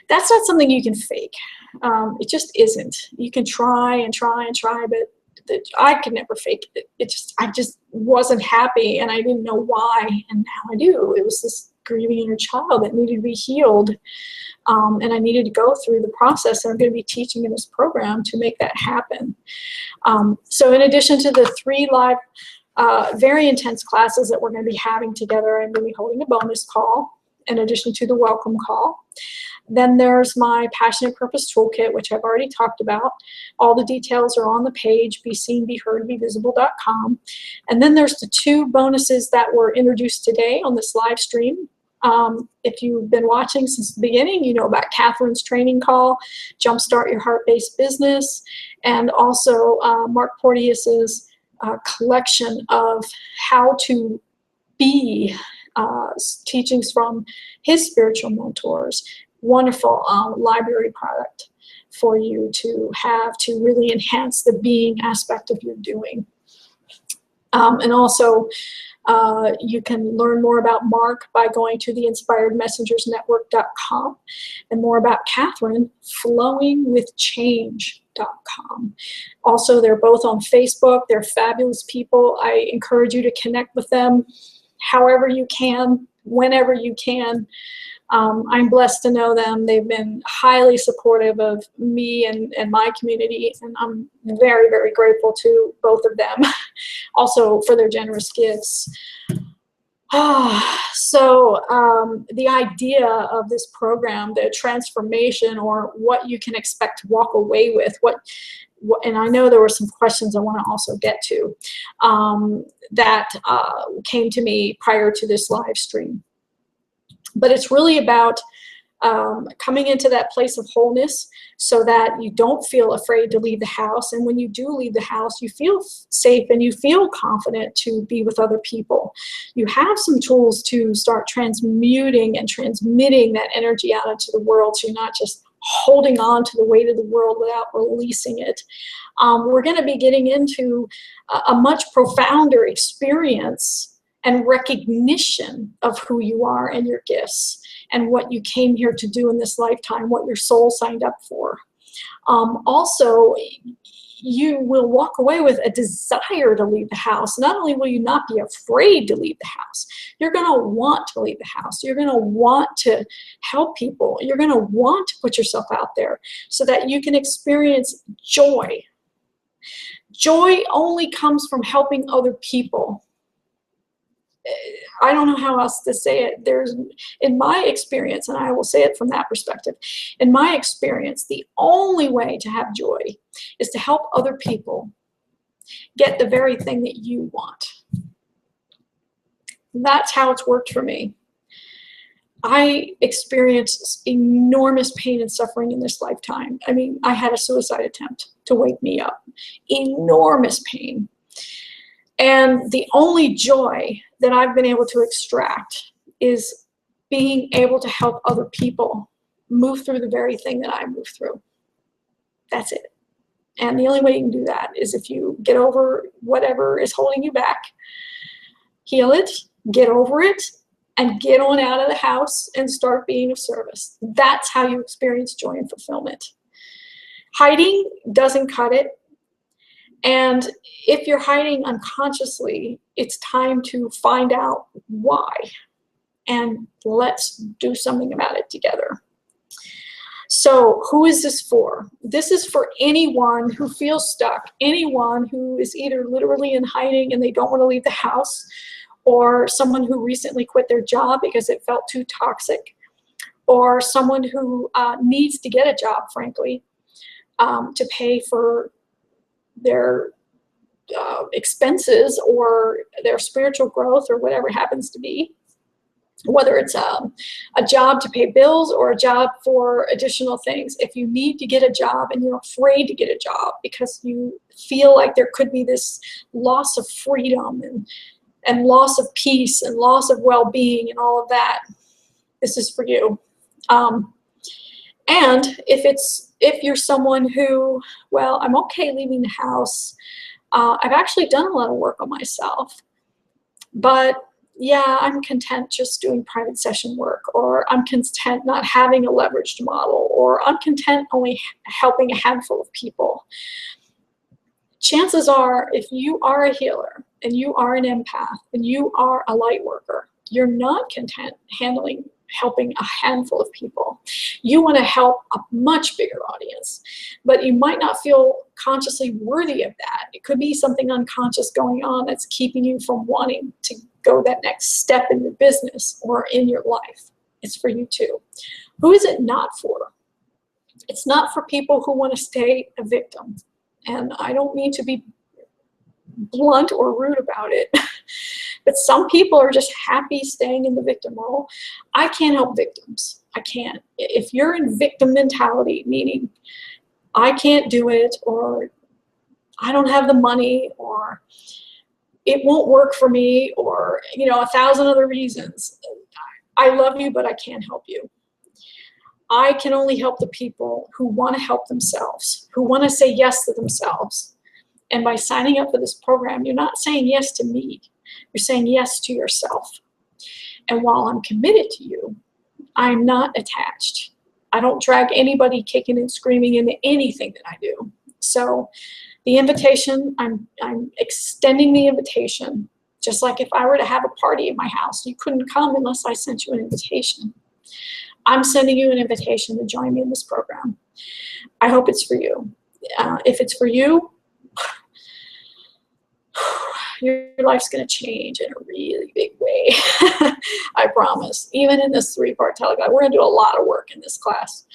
that's not something you can fake. It just isn't. You can try and try and try, but I could never fake it. I just wasn't happy, and I didn't know why, and now I do. It was this grieving inner child that needed to be healed, and I needed to go through the process that I'm going to be teaching in this program to make that happen. So in addition to the 3 live, very intense classes that we're going to be having together, I'm going to be holding a bonus call in addition to the welcome call. Then there's my Passionate Purpose Toolkit, which I've already talked about. All the details are on the page, beseenbeheardbevisible.com. And then there's the 2 bonuses that were introduced today on this live stream. If you've been watching since the beginning, you know about Catherine's training call, Jumpstart Your Heart-Based Business, and also Mark Porteous's collection of how to be teachings from his spiritual mentors. Wonderful library product for you to have to really enhance the being aspect of your doing. And also, you can learn more about Mark by going to theinspiredmessengersnetwork.com, and more about Catherine, flowingwithchange.com. Also, they're both on Facebook. They're fabulous people. I encourage you to connect with them however you can, whenever you can. I'm blessed to know them. They've been highly supportive of me and my community, and I'm very, very grateful to both of them, also for their generous gifts. So the idea of this program, the transformation, or what you can expect to walk away with, and I know there were some questions I want to also get to that came to me prior to this live stream. But it's really about coming into that place of wholeness so that you don't feel afraid to leave the house. And when you do leave the house, you feel safe and you feel confident to be with other people. You have some tools to start transmuting and transmitting that energy out into the world, so you're not just holding on to the weight of the world without releasing it. We're going to be getting into a much profounder experience and recognition of who you are and your gifts and what you came here to do in this lifetime, what your soul signed up for. Also, you will walk away with a desire to leave the house. Not only will you not be afraid to leave the house, you're going to want to leave the house. You're going to want to help people. You're going to want to put yourself out there so that you can experience joy Joy only comes from helping other people. I don't know how else to say it. In my experience, and I will say it from that perspective, in my experience, the only way to have joy is to help other people get the very thing that you want. That's how it's worked for me. I experienced enormous pain and suffering in this lifetime. I mean, I had a suicide attempt to wake me up. Enormous pain. And the only joy that I've been able to extract is being able to help other people move through the very thing that I moved through. That's it. And the only way you can do that is if you get over whatever is holding you back, heal it, get over it, and get on out of the house and start being of service. That's how you experience joy and fulfillment. Hiding doesn't cut it. And if you're hiding unconsciously, it's time to find out why. And let's do something about it together. So who is this for? This is for anyone who feels stuck, anyone who is either literally in hiding and they don't want to leave the house, or someone who recently quit their job because it felt too toxic, or someone who needs to get a job, frankly, to pay for their expenses or their spiritual growth or whatever it happens to be, whether it's a job to pay bills or a job for additional things. If you need to get a job and you're afraid to get a job because you feel like there could be this loss of freedom and loss of peace and loss of well-being and all of that, this is for you. And if you're someone who, well, I'm okay leaving the house, I've actually done a lot of work on myself, but yeah, I'm content just doing private session work, or I'm content not having a leveraged model, or I'm content only helping a handful of people. Chances are, if you are a healer and you are an empath and you are a light worker, you're not content helping a handful of people. You want to help a much bigger audience, but you might not feel consciously worthy of that. It could be something unconscious going on that's keeping you from wanting to go that next step in your business or in your life. It's for you too. Who is it not for? It's not for people who want to stay a victim. And I don't mean to be blunt or rude about it, but some people are just happy staying in the victim role. I can't help victims. I can't. If you're in victim mentality, meaning I can't do it, or I don't have the money, or it won't work for me, or 1,000 other reasons, I love you, but I can't help you. I can only help the people who want to help themselves, who want to say yes to themselves. And by signing up for this program, you're not saying yes to me. You're saying yes to yourself. And while I'm committed to you, I'm not attached. I don't drag anybody kicking and screaming into anything that I do. So the invitation, I'm extending the invitation. Just like if I were to have a party at my house, you couldn't come unless I sent you an invitation. I'm sending you an invitation to join me in this program. I hope it's for you. If it's for you, your life's going to change in a really big way. I promise. Even in this 3-part teleguide, we're going to do a lot of work in this class.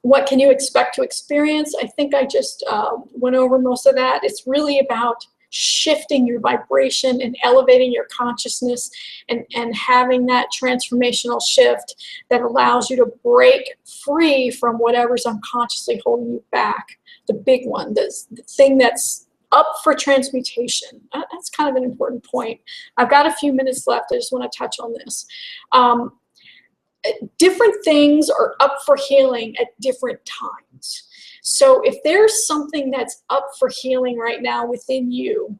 What can you expect to experience? I think I just went over most of that. It's really about shifting your vibration and elevating your consciousness and having that transformational shift that allows you to break free from whatever's unconsciously holding you back. The big one, the thing that's up for transmutation. That's kind of an important point. I've got a few minutes left. I just want to touch on this. Different things are up for healing at different times. So if there's something that's up for healing right now within you,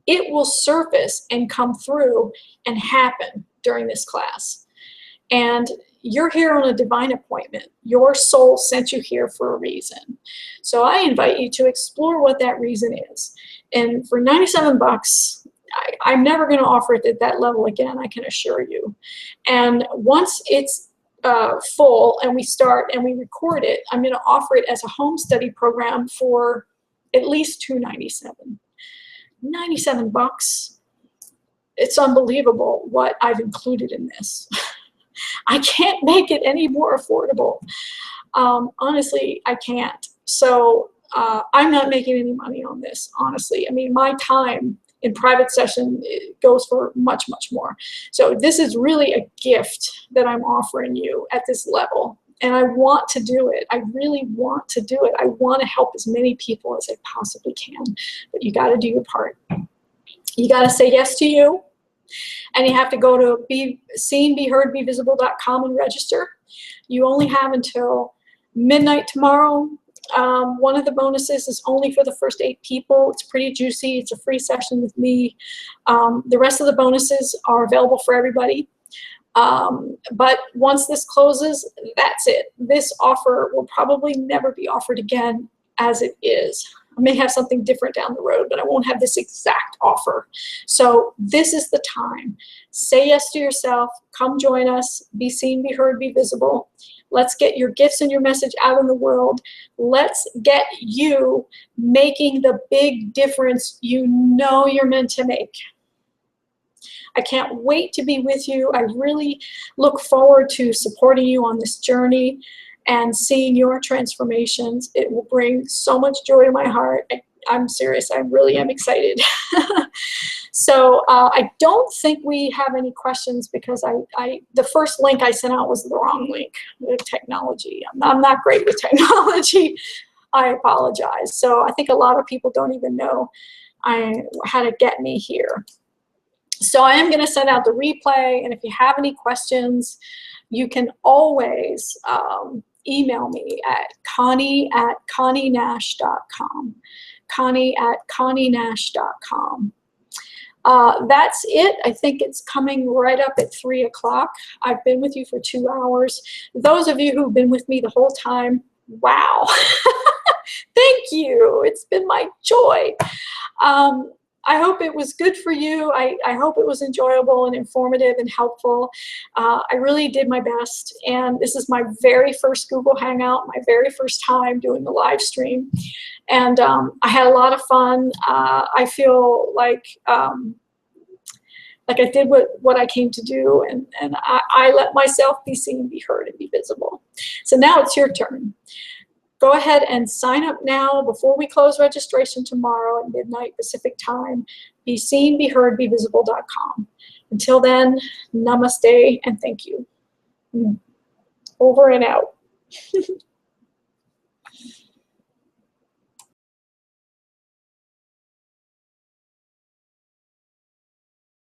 it will surface and come through and happen during this class. And you're here on a divine appointment. Your soul sent you here for a reason. So I invite you to explore what that reason is. And for 97 bucks, I'm never going to offer it at that level again, I can assure you. And once it's full and we start and we record it, I'm going to offer it as a home study program for at least $297. $97. It's unbelievable what I've included in this. I can't make it any more affordable. Honestly, I can't. So I'm not making any money on this, honestly. I mean, my time in private session goes for much, much more. So this is really a gift that I'm offering you at this level. And I want to do it. I really want to do it. I want to help as many people as I possibly can. But you got to do your part. You got to say yes to you. And you have to go to beseenbeheardbevisible.com and register. You only have until midnight tomorrow. One of the bonuses is only for the first 8 people. It's pretty juicy. It's a free session with me. The rest of the bonuses are available for everybody. But once this closes, that's it. This offer will probably never be offered again as it is. I may have something different down the road, but I won't have this exact offer. So this is the time. Say yes to yourself. Come join us. Be seen, be heard, be visible. Let's get your gifts and your message out in the world. Let's get you making the big difference you know you're meant to make. I can't wait to be with you. I really look forward to supporting you on this journey and seeing your transformations. It will bring so much joy to my heart. I'm serious. I really am excited. So I don't think we have any questions because the first link I sent out was the wrong link with technology. I'm not great with technology. I apologize. So I think a lot of people don't even know how to get me here. So I am going to send out the replay, and if you have any questions, you can always email me at connie@connienash.com. connie@connienash.com. That's it. I think it's coming right up at 3 o'clock. I've been with you for 2 hours. Those of you who've been with me the whole time, wow. Thank you. It's been my joy. I hope it was good for you. I hope it was enjoyable and informative and helpful. I really did my best. And this is my very first Google Hangout, my very first time doing the live stream. And I had a lot of fun. I feel like I did what I came to do. And I let myself be seen, be heard, and be visible. So now it's your turn. Go ahead and sign up now before we close registration tomorrow at midnight Pacific time. Be seen, be heard, be visible.com. Until then, namaste and thank you. Over and out.